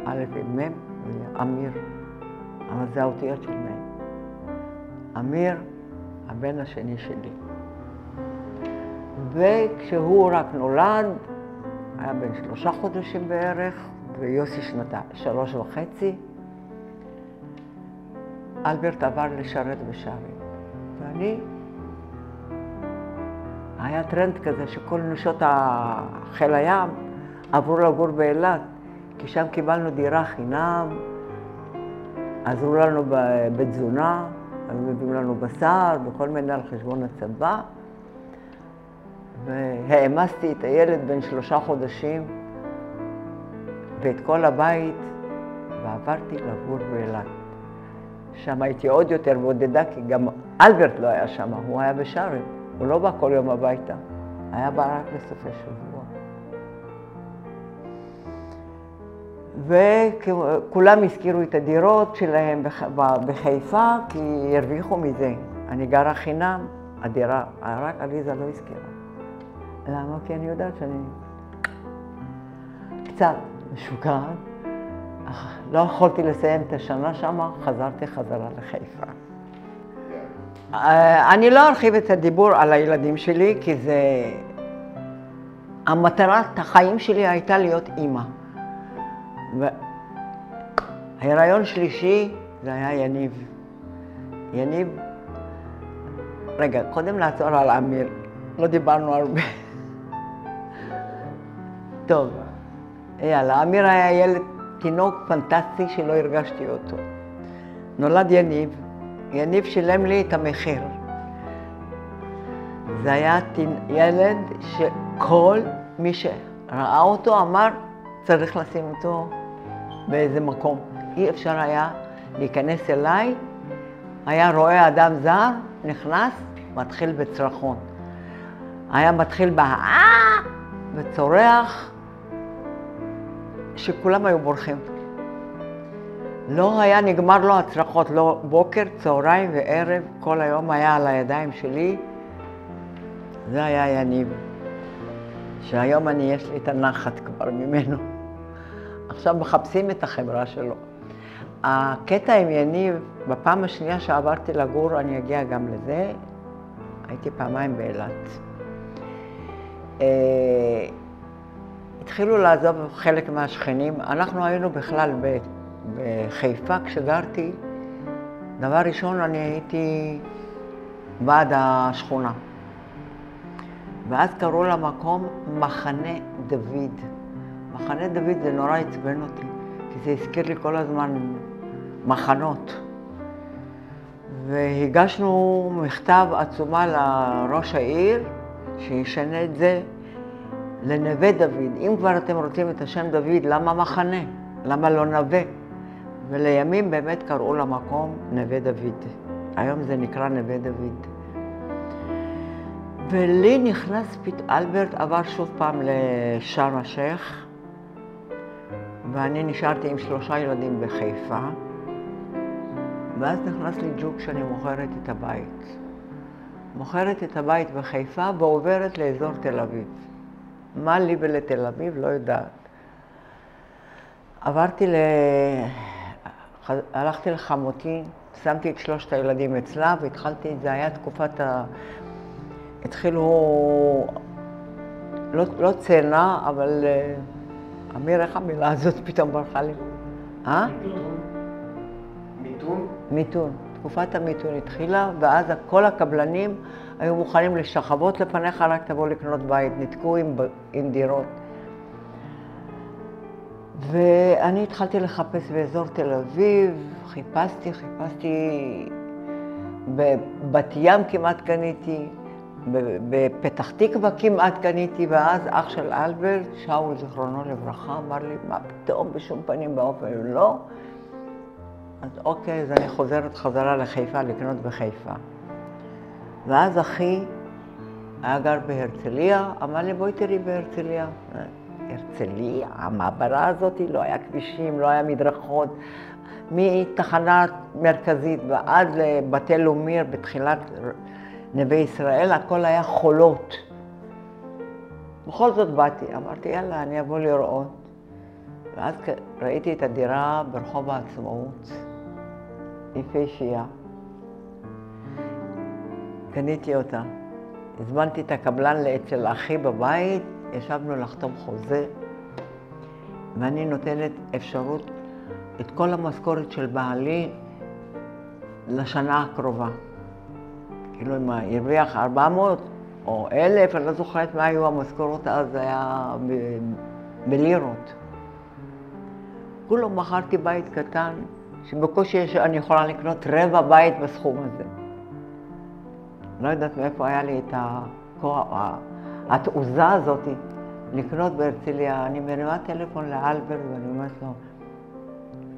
א' ומ' ואמיר, אבל זה האותיות של מאיר. אמיר, הבן השני שלי. וכשהוא רק נולד, היה בן 3 חודשים בערך, ויוסי 3.5. אלברט עבר לשרת בשערים. ואני, היה טרנד כזה שכל נשות חיל הים עברו לגור באילת, כי שם קיבלנו דירה חינם, עזרו לנו בתזונה, היו מביאים לנו בשר וכל מיני על חשבון הצבא. והעמסתי את הילד בן 3 חודשים ואת כל הבית, ועברתי לגור באילת. שם הייתי עוד יותר בודדה, כי גם אלברט לא היה שם, הוא היה בשערים. הוא לא בא כל יום הביתה, היה בא רק בסופי שבוע. וכולם הזכירו את הדירות שלהם בחיפה, כי הרוויחו מזה. אני גרה חינם, הדירה, רק עליזה לא הזכירה. למה? כי אני יודעת שאני קצת משוגעת. לא יכולתי לסיים את השנה שם, חזרתי חזרה לחיפה. אני לא ארחיב את הדיבור על הילדים שלי, כי זה... המטרת החיים שלי הייתה להיות אימא. ההיריון שלישי זה היה יניב. יניב... רגע, קודם לעצור על אמיר. לא דיברנו הרבה. טוב, יאללה, אמיר היה ילד תינוק פנטסטי שלא הרגשתי אותו. נולד יניב. יניב שילם לי את המחיר. זה היה ילד שכל מי שראה אותו אמר, צריך לשים אותו באיזה מקום. אי אפשר היה להיכנס אליי, היה רואה אדם זר, נכנס, מתחיל בצרחון. היה מתחיל וצורח, שכולם היו בורחים. לא היה נגמר לו הצרחות, לא בוקר, צהריים וערב, כל היום היה על הידיים שלי. זה היה יניב, שהיום יש לי את הנחת כבר ממנו. עכשיו מחפשים את החברה שלו. הקטע עם יניב, בפעם השנייה שעברתי לגור, אני אגיע גם לזה, הייתי פעמיים באילת. התחילו לעזוב חלק מהשכנים, אנחנו היינו בכלל בחיפה כשגרתי, דבר ראשון אני הייתי בעד השכונה. ואז קראו למקום מחנה דוד. מחנה דוד זה נורא עצבן אותי, כי זה הזכיר לי כל הזמן מחנות. והגשנו מכתב עצומה לראש העיר, שישנה את זה לנווה דוד. אם כבר אתם רוצים את השם דוד, למה מחנה? למה לא נווה? ולימים באמת קראו למקום נווה דוד. היום זה נקרא נווה דוד. ולי נכנס אלברט עבר שוב פעם לשארם א-שייח, ואני נשארתי עם 3 ילדים בחיפה, ואז נכנס לי ג'וק שאני מוכרת את הבית. מוכרת את הבית בחיפה ועוברת לאזור תל אביב. מה לי ולתל אביב? לא יודעת. הלכתי לחמותי, שמתי את 3 הילדים אצלה והתחלתי, זה היה תקופת התחילו, לא צנע, אבל אמיר, איך המילה הזאת פתאום ברכה לי? מיתון? מיתון. תקופת המיתון התחילה, ואז כל הקבלנים היו מוכנים לשחוות לפניך, רק תבוא לקנות בית, נתקעו עם דירות. ואני התחלתי לחפש באזור תל אביב, חיפשתי, בבת ים כמעט קניתי, בפתח תקווה כמעט קניתי, ואז אח של אלברט, שאול זיכרונו לברכה, אמר לי, מה פתאום בשום פנים באופן לא? אז אוקיי, אז אני חוזרת חזרה לחיפה, לקנות בחיפה. ואז אחי היה גר בהרצליה, אמר לי, בואי תראי בהרצליה. הרצליה, המעברה הזאת, לא היה כבישים, לא היה מדרכות. מתחנה מרכזית ועד לבתי לאומיר בתחילת נווה ישראל, הכל היה חולות. בכל זאת באתי, אמרתי, יאללה, אני אבוא לראות. ואז ראיתי את הדירה ברחוב העצמאות, יפהפייה. קניתי אותה. הזמנתי את הקבלן אצל אחי בבית, ישבנו לחתום חוזה, ואני נותנת אפשרות את כל המשכורת של בעלי לשנה הקרובה. כאילו אם הרוויח 400 או 1,000, אני לא זוכרת מה היו המשכורות אז, זה היה בלירות. כולו מכרתי בית קטן, שבקושי אני יכולה לקנות רבע בית בסכום הזה. לא יודעת מאיפה היה לי את התעוזה הזאת לקנות בהרצליה. אני מרימה טלפון לאלברט ואני אומרת לו,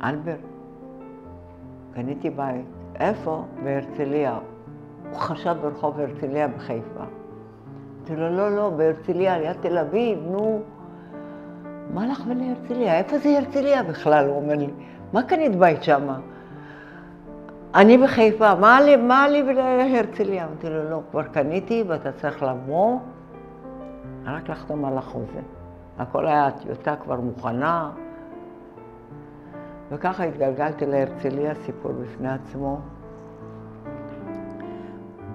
אלברט, קניתי בית. איפה? בהרצליה. הוא חשב ברחוב הרצליה בחיפה. אמרתי לו, לא, בהרצליה, ליד תל אביב, נו. מה לך ולהרצליה? איפה זה הרצליה בכלל? הוא אומר לי, מה קנית בית שמה? אני בחיפה, מה לי ולהרצליה? אמרתי לו, לא, כבר קניתי ואתה צריך לבוא, רק לחתום על החוזה. הכל היה טיוטה כבר מוכנה, וככה התגלגלתי להרצליה, סיפור בפני עצמו.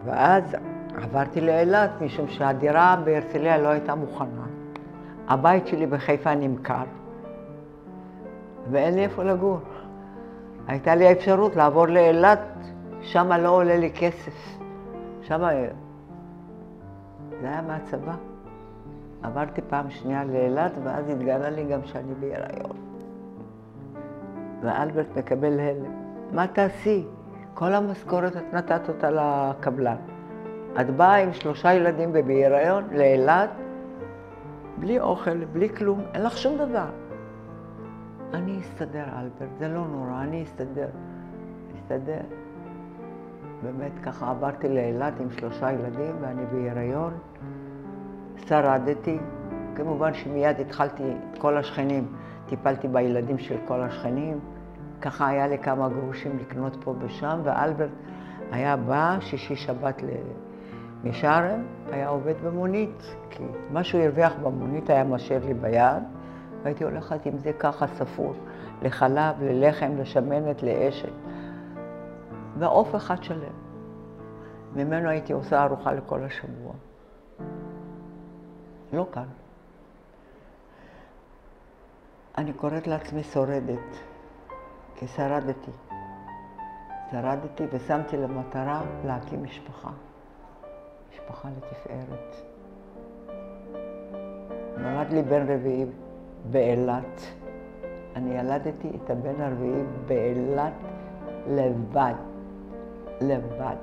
ואז עברתי לאילת, משום שהדירה בהרצליה לא הייתה מוכנה. הבית שלי בחיפה נמכר, ואין לי איפה לגור. הייתה לי האפשרות לעבור לאילת, שמה לא עולה לי כסף. שמה, זה היה מהצבא. עברתי פעם שנייה לאילת, ואז התגלה לי גם שאני בהיריון. ואלברט מקבל הלם. מה תעשי? כל המשכורת את נתת אותה לקבלן. את באה עם 3 ילדים ובהיריון לאילת, בלי אוכל, בלי כלום, אין לך שום דבר. אני אסתדר, אלברט, זה לא נורא, אני אסתדר. באמת ככה עברתי לאילת עם 3 ילדים ואני בהיריון. שרדתי. כמובן שמיד התחלתי את כל השכנים, טיפלתי בילדים של כל השכנים. ככה היה לי כמה גרושים לקנות פה ושם, ואלברט היה בא שישי שבת משארם, היה עובד במונית, כי מה שהוא הרוויח במונית היה משאיר לי ביד, והייתי הולכת עם זה ככה ספור, לחלב, ללחם, לשמנת, לאשת. ועוף אחד שלם. ממנו הייתי עושה ארוחה לכל השבוע. לא קל. אני קוראת לעצמי שורדת, כי שרדתי ושמתי למטרה להקים משפחה לתפארת. נולד לי בן רביעי באילת. אני ילדתי את הבן הרביעי באילת לבד.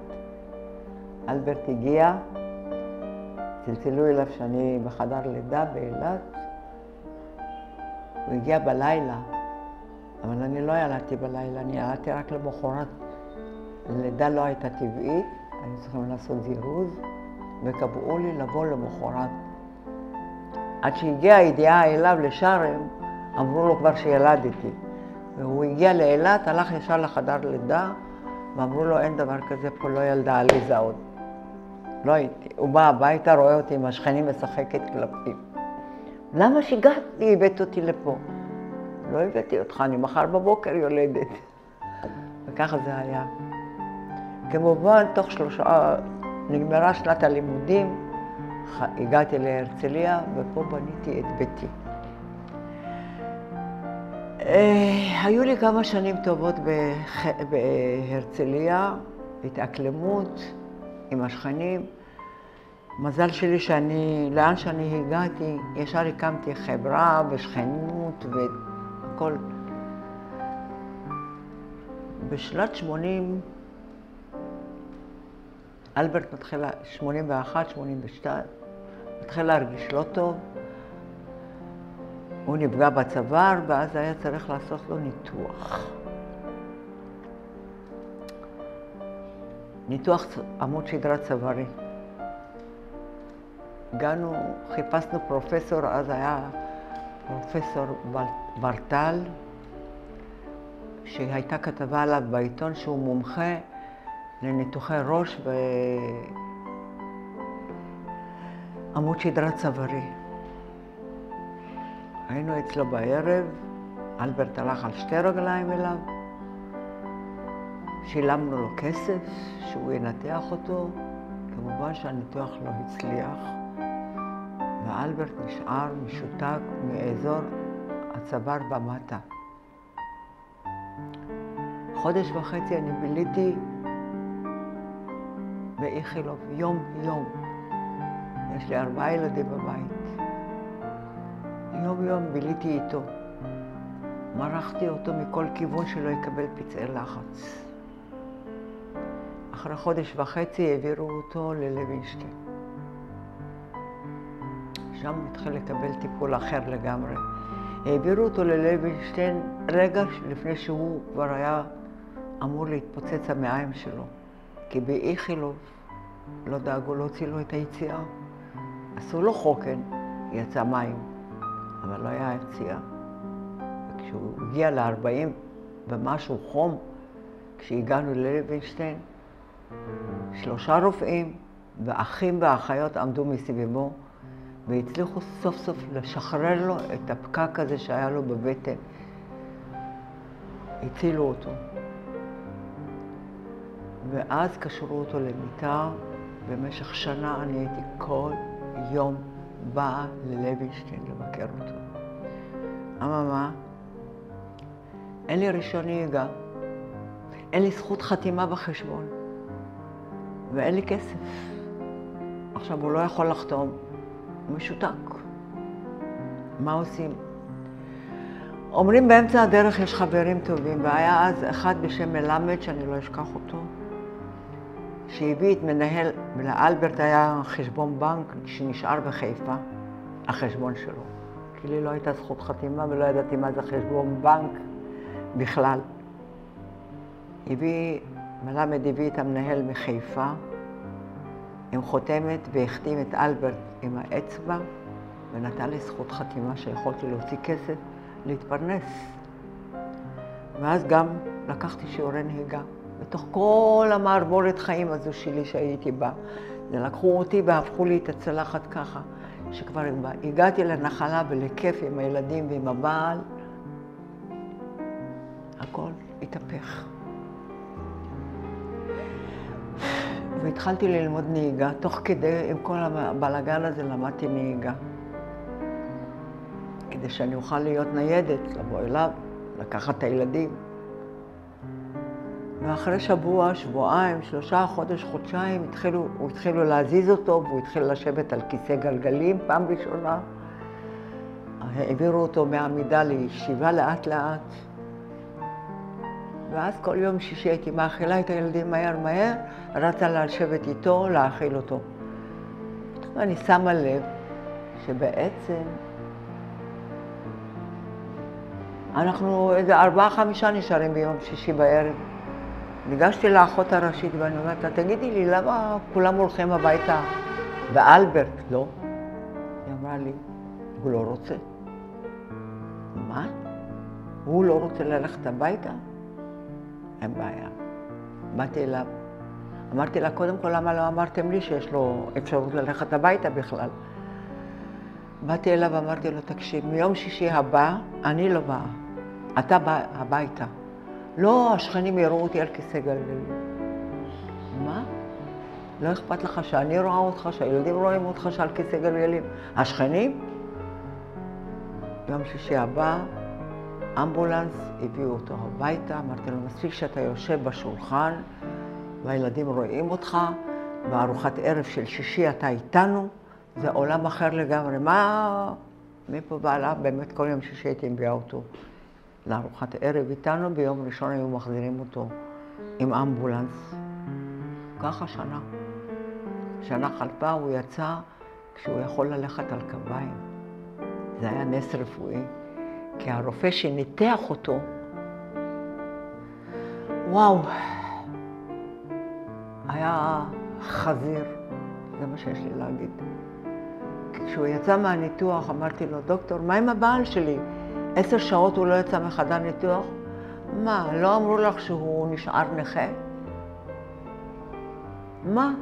אלברט הגיע, צלצלו אליו שאני בחדר לידה באילת. הוא הגיע בלילה, אבל אני לא ילדתי בלילה, אני ילדתי רק למחרת. לידה לא הייתה טבעית, היו צריכים לעשות זירוז, וקבעו לי לבוא למחרת. עד שהגיעה הידיעה אליו לשארם, אמרו לו כבר שילדתי. והוא הגיע לאילת, הלך ישר לחדר לידה, ואמרו לו, אין דבר כזה, פה לא ילדה עליזה עוד. לא הייתי. הוא בא הביתה, רואה אותי עם השכנים משחקת קלפים. למה שיגעתי, הבאת אותי לפה? לא הבאתי אותך, אני מחר בבוקר יולדת. וככה זה היה. כמובן, תוך 3, נגמרה שנת הלימודים, הגעתי להרצליה, ופה בניתי את ביתי. היו לי כמה שנים טובות בהרצליה, התאקלמות עם השכנים. מזל שלי לאן שאני הגעתי, ישר הקמתי חברה ושכנות והכל. בשנת 80, אלברט מתחיל, 81, 82, מתחיל להרגיש לא טוב. הוא נפגע בצוואר, ואז היה צריך לעשות לו ניתוח עמוד שדרה צווארי. הגענו, חיפשנו פרופסור, אז היה פרופסור ברטל, שהייתה כתבה עליו בעיתון שהוא מומחה לניתוחי ראש ועמוד שדרה צווארי. היינו אצלו בערב, אלברט הלך על 2 רגליים אליו, שילמנו לו כסף שהוא ינתח אותו, כמובן שהניתוח לא הצליח, ואלברט נשאר משותק מאזור הצוואר במטה. 1.5 חודש אני ביליתי באיכילוב, יום יום. יש לי 4 ילדים בבית. יום יום ביליתי איתו. מרחתי אותו מכל כיוון שלא יקבל פצעי לחץ. אחרי 1.5 חודש העבירו אותו ללוינשטיין. שם התחיל לקבל טיפול אחר לגמרי. העבירו אותו ללוינשטיין רגע לפני שהוא כבר היה אמור להתפוצץ המעיים שלו. כי באיכילוב לא דאגו להוציא לו את היציאה. עשו לו חוקן, יצא מים, אבל לא היה יציאה. וכשהוא הגיע ל-40 ומשהו חום, כשהגענו ללוינשטיין, 3 רופאים ואחים ואחיות עמדו מסביבו, והצליחו סוף סוף לשחרר לו את הפקק הזה שהיה לו בבטן. הצילו אותו. ואז קשרו אותו למיטה. במשך שנה אני הייתי כל יום באה ללוינשטיין לבקר אותו. אממה, אין לי רישיון נהיגה, אין לי זכות חתימה בחשבון, ואין לי כסף. עכשיו הוא לא יכול לחתום, הוא משותק. מה עושים? אומרים באמצע הדרך יש חברים טובים, והיה אז אחד בשם מלמד, שאני לא אשכח אותו, שהביא את מנהל, ולאלברט היה חשבון בנק שנשאר בחיפה, החשבון שלו. כי לי לא הייתה זכות חתימה ולא ידעתי מה זה חשבון בנק בכלל. מלמד הביא את המנהל מחיפה עם חותמת והחתים את אלברט עם האצבע ונתן לי זכות חתימה שיכולתי להוציא כסף להתפרנס. ואז גם לקחתי שיעורי נהיגה. בתוך כל המערבולת חיים הזו שלי שהייתי בה. לקחו אותי והפכו לי את הצלחת ככה, שכבר הגעתי לנחלה ולכיף עם הילדים ועם הבעל, הכל התהפך. והתחלתי ללמוד נהיגה, תוך כדי, עם כל הבלגן הזה למדתי נהיגה. כדי שאני אוכל להיות ניידת, לבוא אליו, לקחת את הילדים. ואחרי שבוע, שבועיים, 3 חודש, חודשיים, התחילו להזיז אותו, והוא התחיל לשבת על כיסא גלגלים, פעם ראשונה. העבירו אותו מעמידה לישיבה לאט לאט. ואז כל יום שישי הייתי מאכילה את הילדים מהר, רצה לשבת איתו, להאכיל אותו. ואני שמה לב שבעצם אנחנו איזה 4-5 נשארים ביום שישי בערב. ניגשתי לאחות הראשית ואני אומרת לה, תגידי לי, למה כולם הולכים הביתה? ואלברט, לא. היא אמרה לי, הוא לא רוצה. מה? הוא לא רוצה ללכת הביתה? אין בעיה. באתי אליו. אמרתי לה, קודם כל, למה לא אמרתם לי שיש לו אפשרות ללכת הביתה בכלל? באתי אליו ואמרתי לו, תקשיב, מיום שישי הבא, אני לא באה. אתה בא הביתה. לא, השכנים יראו אותי על כיסא גלגלים. מה? לא אכפת לך שאני רואה אותך, שהילדים רואים אותך שעל כיסא גלגלים. השכנים? יום שישי הבא, אמבולנס, הביאו אותו הביתה, אמרתי לו, מספיק שאתה יושב בשולחן, והילדים רואים אותך, בארוחת ערב של שישי אתה איתנו, זה עולם אחר לגמרי. מה? מפה בעלה, באמת כל יום שישי הייתי מביאה אותו לארוחת ערב איתנו, ביום ראשון היו מחזירים אותו עם אמבולנס. ככה שנה. שנה חלפה, הוא יצא כשהוא יכול ללכת על קביים. זה היה נס רפואי, כי הרופא שניתח אותו, וואו, היה חזיר, זה מה שיש לי להגיד. כשהוא יצא מהניתוח, אמרתי לו, דוקטור, מה עם הבעל שלי? 10 שעות הוא לא יצא מחדר ניתוח? מה, לא אמרו לך שהוא נשאר נכה? מה?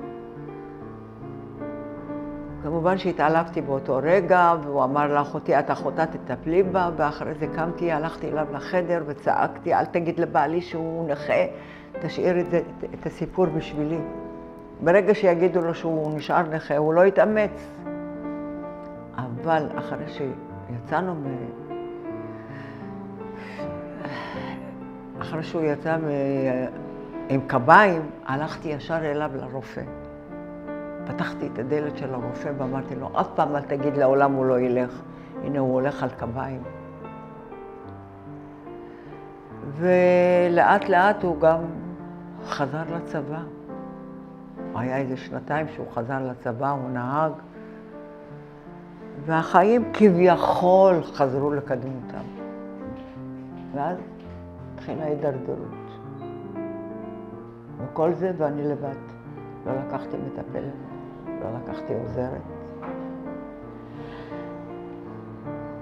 כמובן שהתעלפתי באותו רגע, והוא אמר לאחותי, את אחותה תטפלי בה, ואחרי זה קמתי, הלכתי אליו לחדר וצעקתי, אל תגיד לבעלי שהוא נכה, תשאיר את הסיפור בשבילי. ברגע שיגידו לו שהוא נשאר נכה, הוא לא יתאמץ. אבל אחרי שיצאנו אחרי שהוא יצא עם קביים, הלכתי ישר אליו לרופא. פתחתי את הדלת של הרופא ואמרתי לו, אף פעם אל תגיד לעולם הוא לא ילך. הנה הוא הולך על קביים. ולאט לאט הוא גם חזר לצבא. היה איזה 2 שהוא חזר לצבא, הוא נהג. והחיים כביכול חזרו לקדמותם. ואז התחילה הידרדרות. וכל זה ואני לבד. לא לקחתי מטפלת, לא לקחתי עוזרת.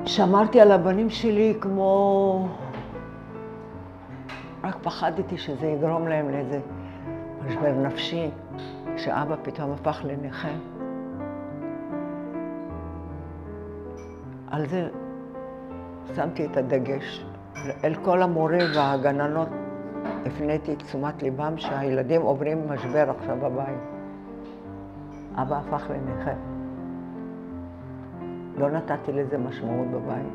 שמרתי על הבנים שלי כמו... רק פחדתי שזה יגרום להם לאיזה משבר נפשי, שאבא פתאום הפך לנכה. על זה שמתי את הדגש. אל כל המורים והגננות הפניתי את תשומת ליבם שהילדים עוברים משבר עכשיו בבית. אבא הפך לנכה. לא נתתי לזה משמעות בבית.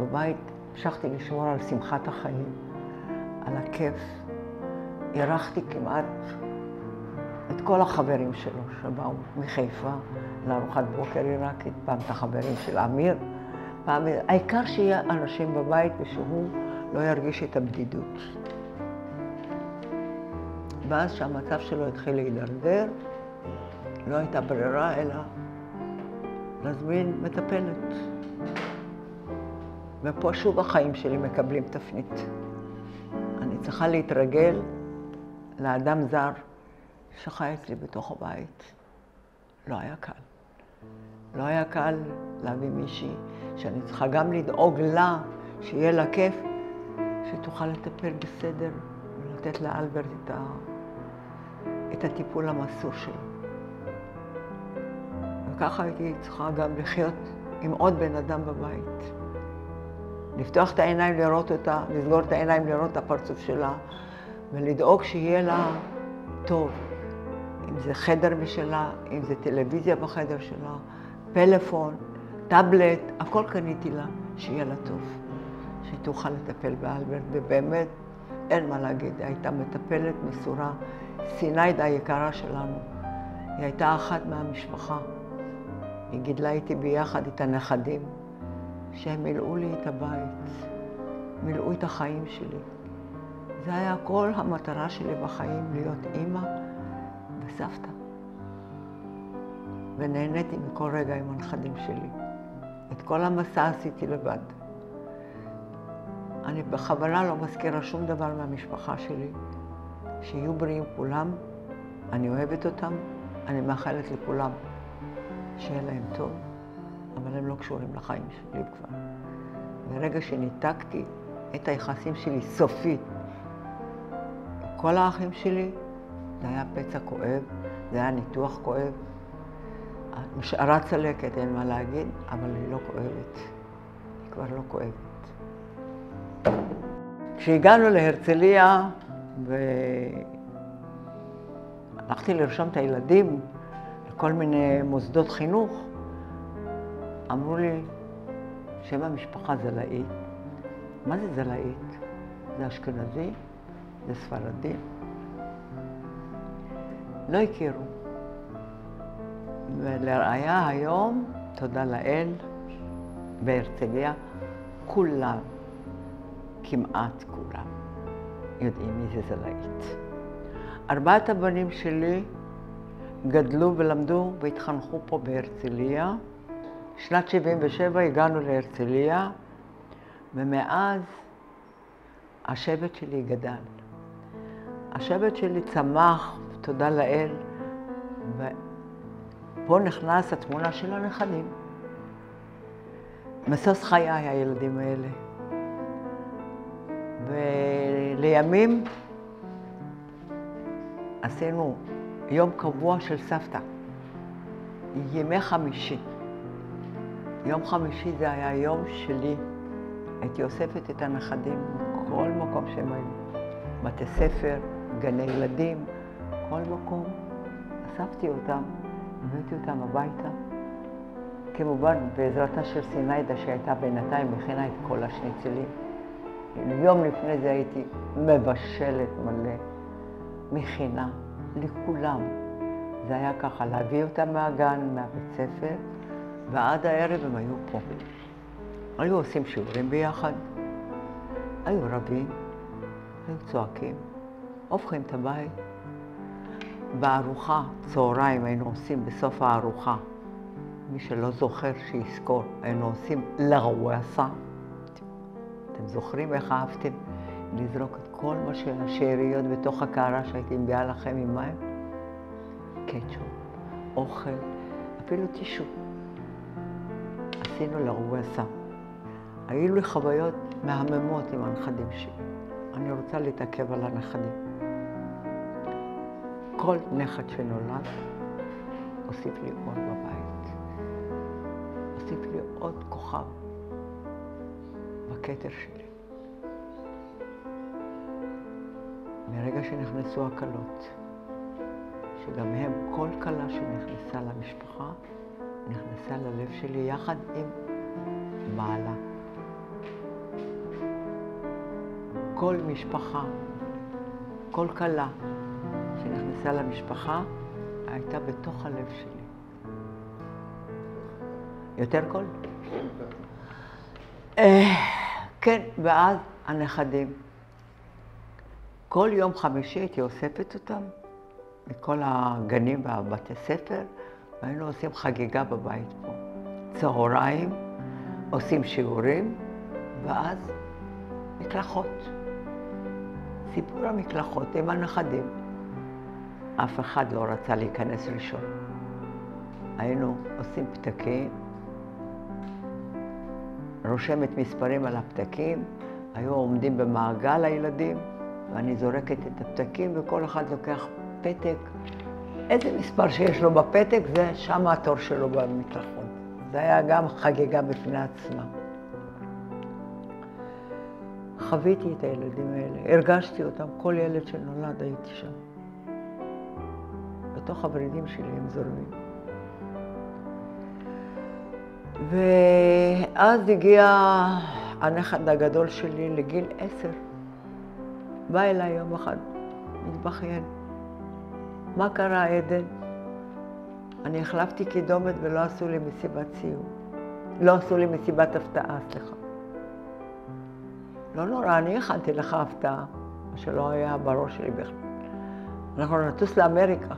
בבית המשכתי לשמור על שמחת החיים, על הכיף. אירחתי כמעט את כל החברים שלו שבאו מחיפה לארוחת בוקר עיראקית, פעם את החברים של אמיר, פעם... העיקר שיהיה אנשים בבית ושהוא לא ירגיש את הבדידות. ואז שהמצב שלו התחיל להידרדר, לא הייתה ברירה אלא להזמין מטפלת. ופה שוב החיים שלי מקבלים תפנית. אני צריכה להתרגל לאדם זר שחי אצלי בתוך הבית. לא היה קל. לא היה קל להביא מישהי שאני צריכה גם לדאוג לה, שיהיה לה כיף, שתוכל לטפל בסדר ולתת לאלברט את הטיפול המסור שלו. וככה הייתי צריכה גם לחיות עם עוד בן אדם בבית. לפתוח את העיניים לראות אותה, לסגור את העיניים לראות את הפרצוף שלה, ולדאוג שיהיה לה טוב. אם זה חדר משלה, אם זה טלוויזיה בחדר שלה, פלאפון, טאבלט, הכל קניתי לה, שיהיה לה טוב. שתוכל לטפל באלברט, ובאמת אין מה להגיד, היא הייתה מטפלת מסורה. סינייד היקרה שלנו, היא הייתה אחת מהמשפחה. היא גידלה איתי ביחד את הנכדים, שהם מילאו לי את הבית, מילאו את החיים שלי. זה היה כל המטרה שלי בחיים, להיות אימא וסבתא. ונהניתי מכל רגע עם הנכדים שלי. את כל המסע עשיתי לבד. אני בכוונה לא מזכירה שום דבר מהמשפחה שלי. שיהיו בריאים כולם, אני אוהבת אותם, אני מאחלת לכולם שיהיה להם טוב, אבל הם לא קשורים לחיים שלי כבר. ברגע שניתקתי את היחסים שלי סופית, כל האחים שלי, זה היה פצע כואב, זה היה ניתוח כואב. משארה צלקת, אין מה להגיד, אבל היא לא כואבת. היא כבר לא כואבת. כשהגענו להרצליה, והלכתי לרשום את הילדים לכל מיני מוסדות חינוך, אמרו לי, שם המשפחה זלעית. מה זה זלעית? זה אשכנזי? זה ספרדי? לא הכירו. ולראיה היום, תודה לאל, בהרצליה, כולם, כמעט כולם, יודעים מי זה זלעית. 4 הבנים שלי גדלו ולמדו והתחנכו פה בהרצליה. שנת 77 הגענו להרצליה, ומאז השבט שלי גדל. השבט שלי צמח, תודה לאל, ופה נכנס התמונה של הנכדים. משוש חיי הילדים האלה. ולימים עשינו יום קבוע של סבתא, ימי חמישי. יום חמישי זה היה יום שלי. הייתי אוספת את הנכדים בכל מקום שהם היו. בתי ספר, גני ילדים, כל מקום. אספתי אותם, הבאתי אותם הביתה. כמובן, בעזרתה של סיניידה שהייתה בינתיים, מכינה את כל השניצלים. יום לפני זה הייתי מבשלת מלא, מכינה לכולם. זה היה ככה, להביא אותם מהגן, מהבית ספר, ועד הערב הם היו פה. היו עושים שיעורים ביחד, היו רבים, היו צועקים, הופכים את הבית. בארוחה, צהריים היינו עושים בסוף הארוחה. מי שלא זוכר שיזכור, היינו עושים לרווסה. אתם זוכרים איך אהבתם לזרוק את כל מה שהשאריות בתוך הקערה שהייתי מביאה לכם עם מים? קטשופ, אוכל, אפילו טישו. עשינו לרווסה. היו לי חוויות מהממות עם הנכדים שלי. אני רוצה להתעכב על הנכדים. כל נכד שנולד הוסיף לי אור בבית. הוסיף לי עוד כוכב בכתר שלי. מרגע שנכנסו הקלות, שגם הם, כל קלה שנכנסה למשפחה, נכנסה ללב שלי יחד עם בעלה. כל משפחה, כל קלה שנכנסה למשפחה, הייתה בתוך הלב שלי. יותר קול? כן, ואז הנכדים. כל יום חמישי הייתי אוספת אותם מכל הגנים והבתי ספר, והיינו עושים חגיגה בבית פה. צהריים, עושים שיעורים, ואז מקלחות. סיפור המקלחות עם הנכדים. אף אחד לא רצה להיכנס ראשון. היינו עושים פתקים, רושמת מספרים על הפתקים, היו עומדים במעגל הילדים, ואני זורקת את הפתקים וכל אחד לוקח פתק. איזה מספר שיש לו בפתק, זה שם התור שלו במקלחות. זה היה גם חגיגה בפני עצמה. חוויתי את הילדים האלה, הרגשתי אותם, כל ילד שנולד הייתי שם. בתוך הורידים שלי הם זורמים. ואז הגיע הנכד הגדול שלי לגיל 10. בא אליי יום אחד, מתבכיין. מה קרה, עדן? אני החלפתי קידומת ולא עשו לי מסיבת סיום. לא עשו לי מסיבת הפתעה, סליחה. לא נורא, אני הכנתי לך הפתעה, מה שלא היה בראש שלי בכלל. אנחנו נטוס לאמריקה.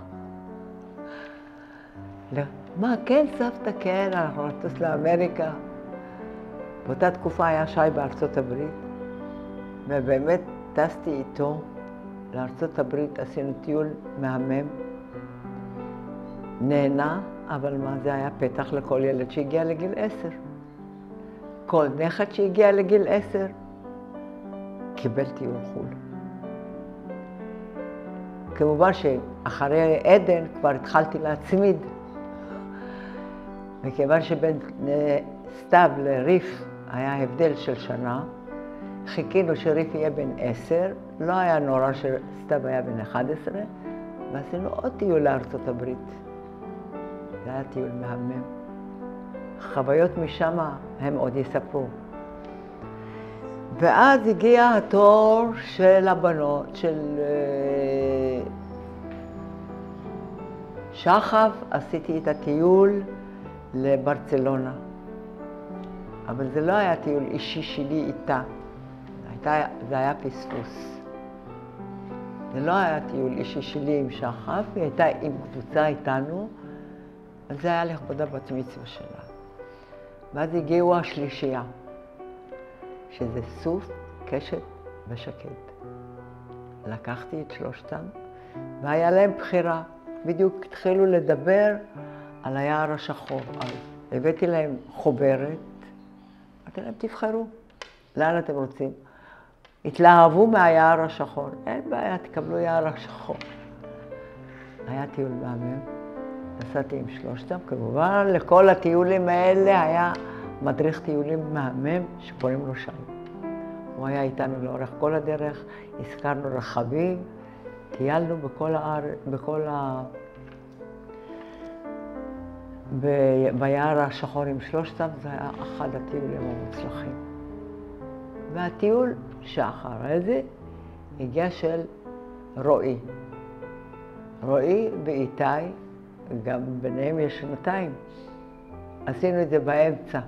מה, כן, סבתא, כן, אנחנו נטוס לאמריקה. באותה תקופה היה שי בארצות הברית, ובאמת טסתי איתו לארצות הברית, עשינו טיול מהמם. נהנה, אבל מה, זה היה פתח לכל ילד שהגיע לגיל 10. כל נכד שהגיע לגיל 10, קיבל טיול חול. כמובן שאחרי עדן כבר התחלתי להצמיד. מכיוון שבין סתיו לריף היה הבדל של שנה, חיכינו שריף יהיה בן 10, לא היה נורא שסתיו היה בן 11, ועשינו עוד טיול לארצות הברית. זה היה טיול מהמם. חוויות משם הם עוד יספרו. ואז הגיע התור של הבנות, של שחף, עשיתי את הטיול לברצלונה. אבל זה לא היה טיול אישי שלי איתה, זה היה פספוס. זה לא היה טיול אישי שלי עם שחף, היא הייתה עם קבוצה איתנו, אבל זה היה לכבודה בת מצווה שלה. ואז הגיעו השלישייה, שזה סוף, קשת ושקד. לקחתי את שלושתם, והיה להם בחירה. בדיוק התחילו לדבר על היער השחור. אז הבאתי להם חוברת, אמרתי להם, תבחרו, לאן אתם רוצים? התלהבו מהיער השחור. אין בעיה, תקבלו יער השחור. היה טיול מהמם. נסעתי עם שלושתם, כמובן לכל הטיולים האלה היה מדריך טיולים מהמם שקוראים לו שי. הוא היה איתנו לאורך כל הדרך, הזכרנו רכבים, טיילנו בכל הארץ, ביער השחור עם שלושתם, זה היה אחד הטיולים המוצלחים. והטיול שאחרי זה הגיע של רועי. רועי ואיתי גם ביניהם יש 2. עשינו את זה באמצע.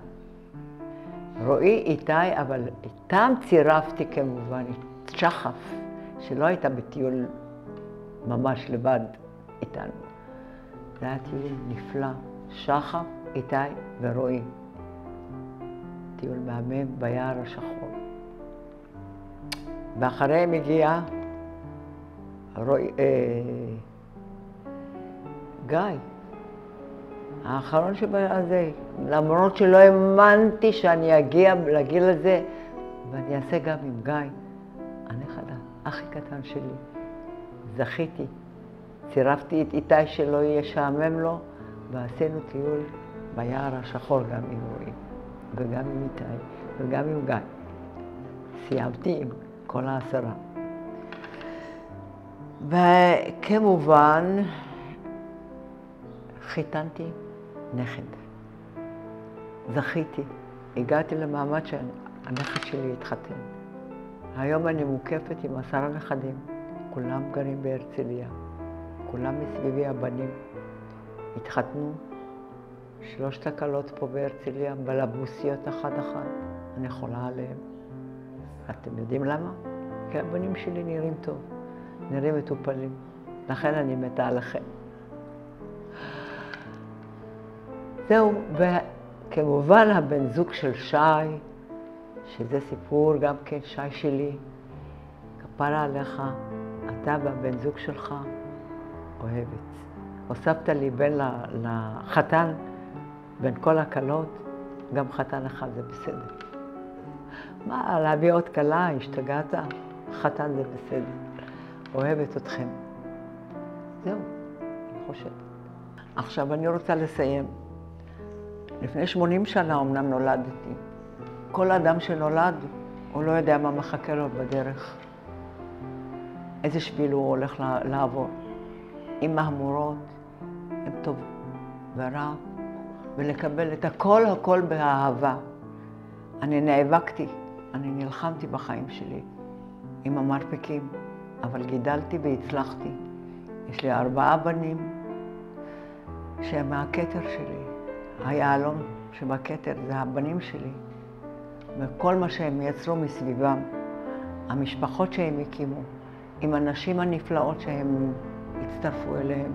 רועי, איתי, אבל איתם צירפתי כמובן את שחף, שלא הייתה בטיול ממש לבד איתנו. זה היה טיול נפלא, שחף, איתי ורועי. טיול מהמם ביער השחור. ואחריהם הגיע גיא, האחרון שבזה, למרות שלא האמנתי שאני אגיע לגיל הזה, ואני אעשה גם עם גיא, הנכד הכי קטן שלי. זכיתי, צירפתי את איתי שלא יהיה שעמם לו, ועשינו טיול ביער השחור גם עם רועי, וגם עם איתי, וגם עם גיא. סיימתי עם כל 10. וכמובן, חיתנתי נכד. זכיתי, הגעתי למעמד שהנכד שלי התחתן. היום אני מוקפת עם 10 נכדים, כולם גרים בהרצליה, כולם מסביבי הבנים. התחתנו 3 הכלות פה בהרצליה, בלבוסיות אחת. אני חולה עליהם. אתם יודעים למה? כי הבנים שלי נראים טוב, נראים מטופלים. לכן אני מתה עליכם. זהו, וכמובן הבן זוג של שי, שזה סיפור גם כן, שי שלי, כפרה עליך, אתה והבן זוג שלך אוהבת. הוספת לי בין לחתן, בין כל הכלות, גם חתן אחד זה בסדר. מה, להביא עוד כלה, השתגעת? חתן זה בסדר. אוהבת אתכם. זהו, אני חושבת. עכשיו אני רוצה לסיים. לפני 80 שנה אומנם נולדתי. כל אדם שנולד, הוא לא יודע מה מחכה לו בדרך. איזה שביל הוא הולך לעבור. עם מהמורות, עם טוב ורע, ולקבל את הכל באהבה. אני נאבקתי, אני נלחמתי בחיים שלי עם המרפקים, אבל גידלתי והצלחתי. יש לי 4 בנים שהם מהכתר שלי. היעלום שבכתר זה הבנים שלי. וכל מה שהם יצרו מסביבם, המשפחות שהם הקימו, עם הנשים הנפלאות שהם הצטרפו אליהם.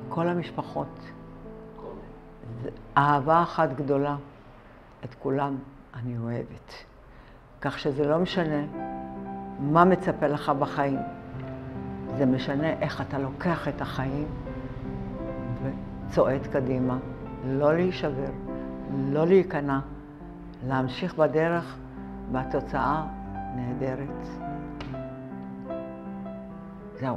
כל המשפחות. אהבה אחת גדולה. את כולם אני אוהבת. כך שזה לא משנה מה מצפה לך בחיים. זה משנה איך אתה לוקח את החיים וצועד קדימה. לא להישבר, לא להיכנע, להמשיך בדרך, והתוצאה נהדרת. זהו.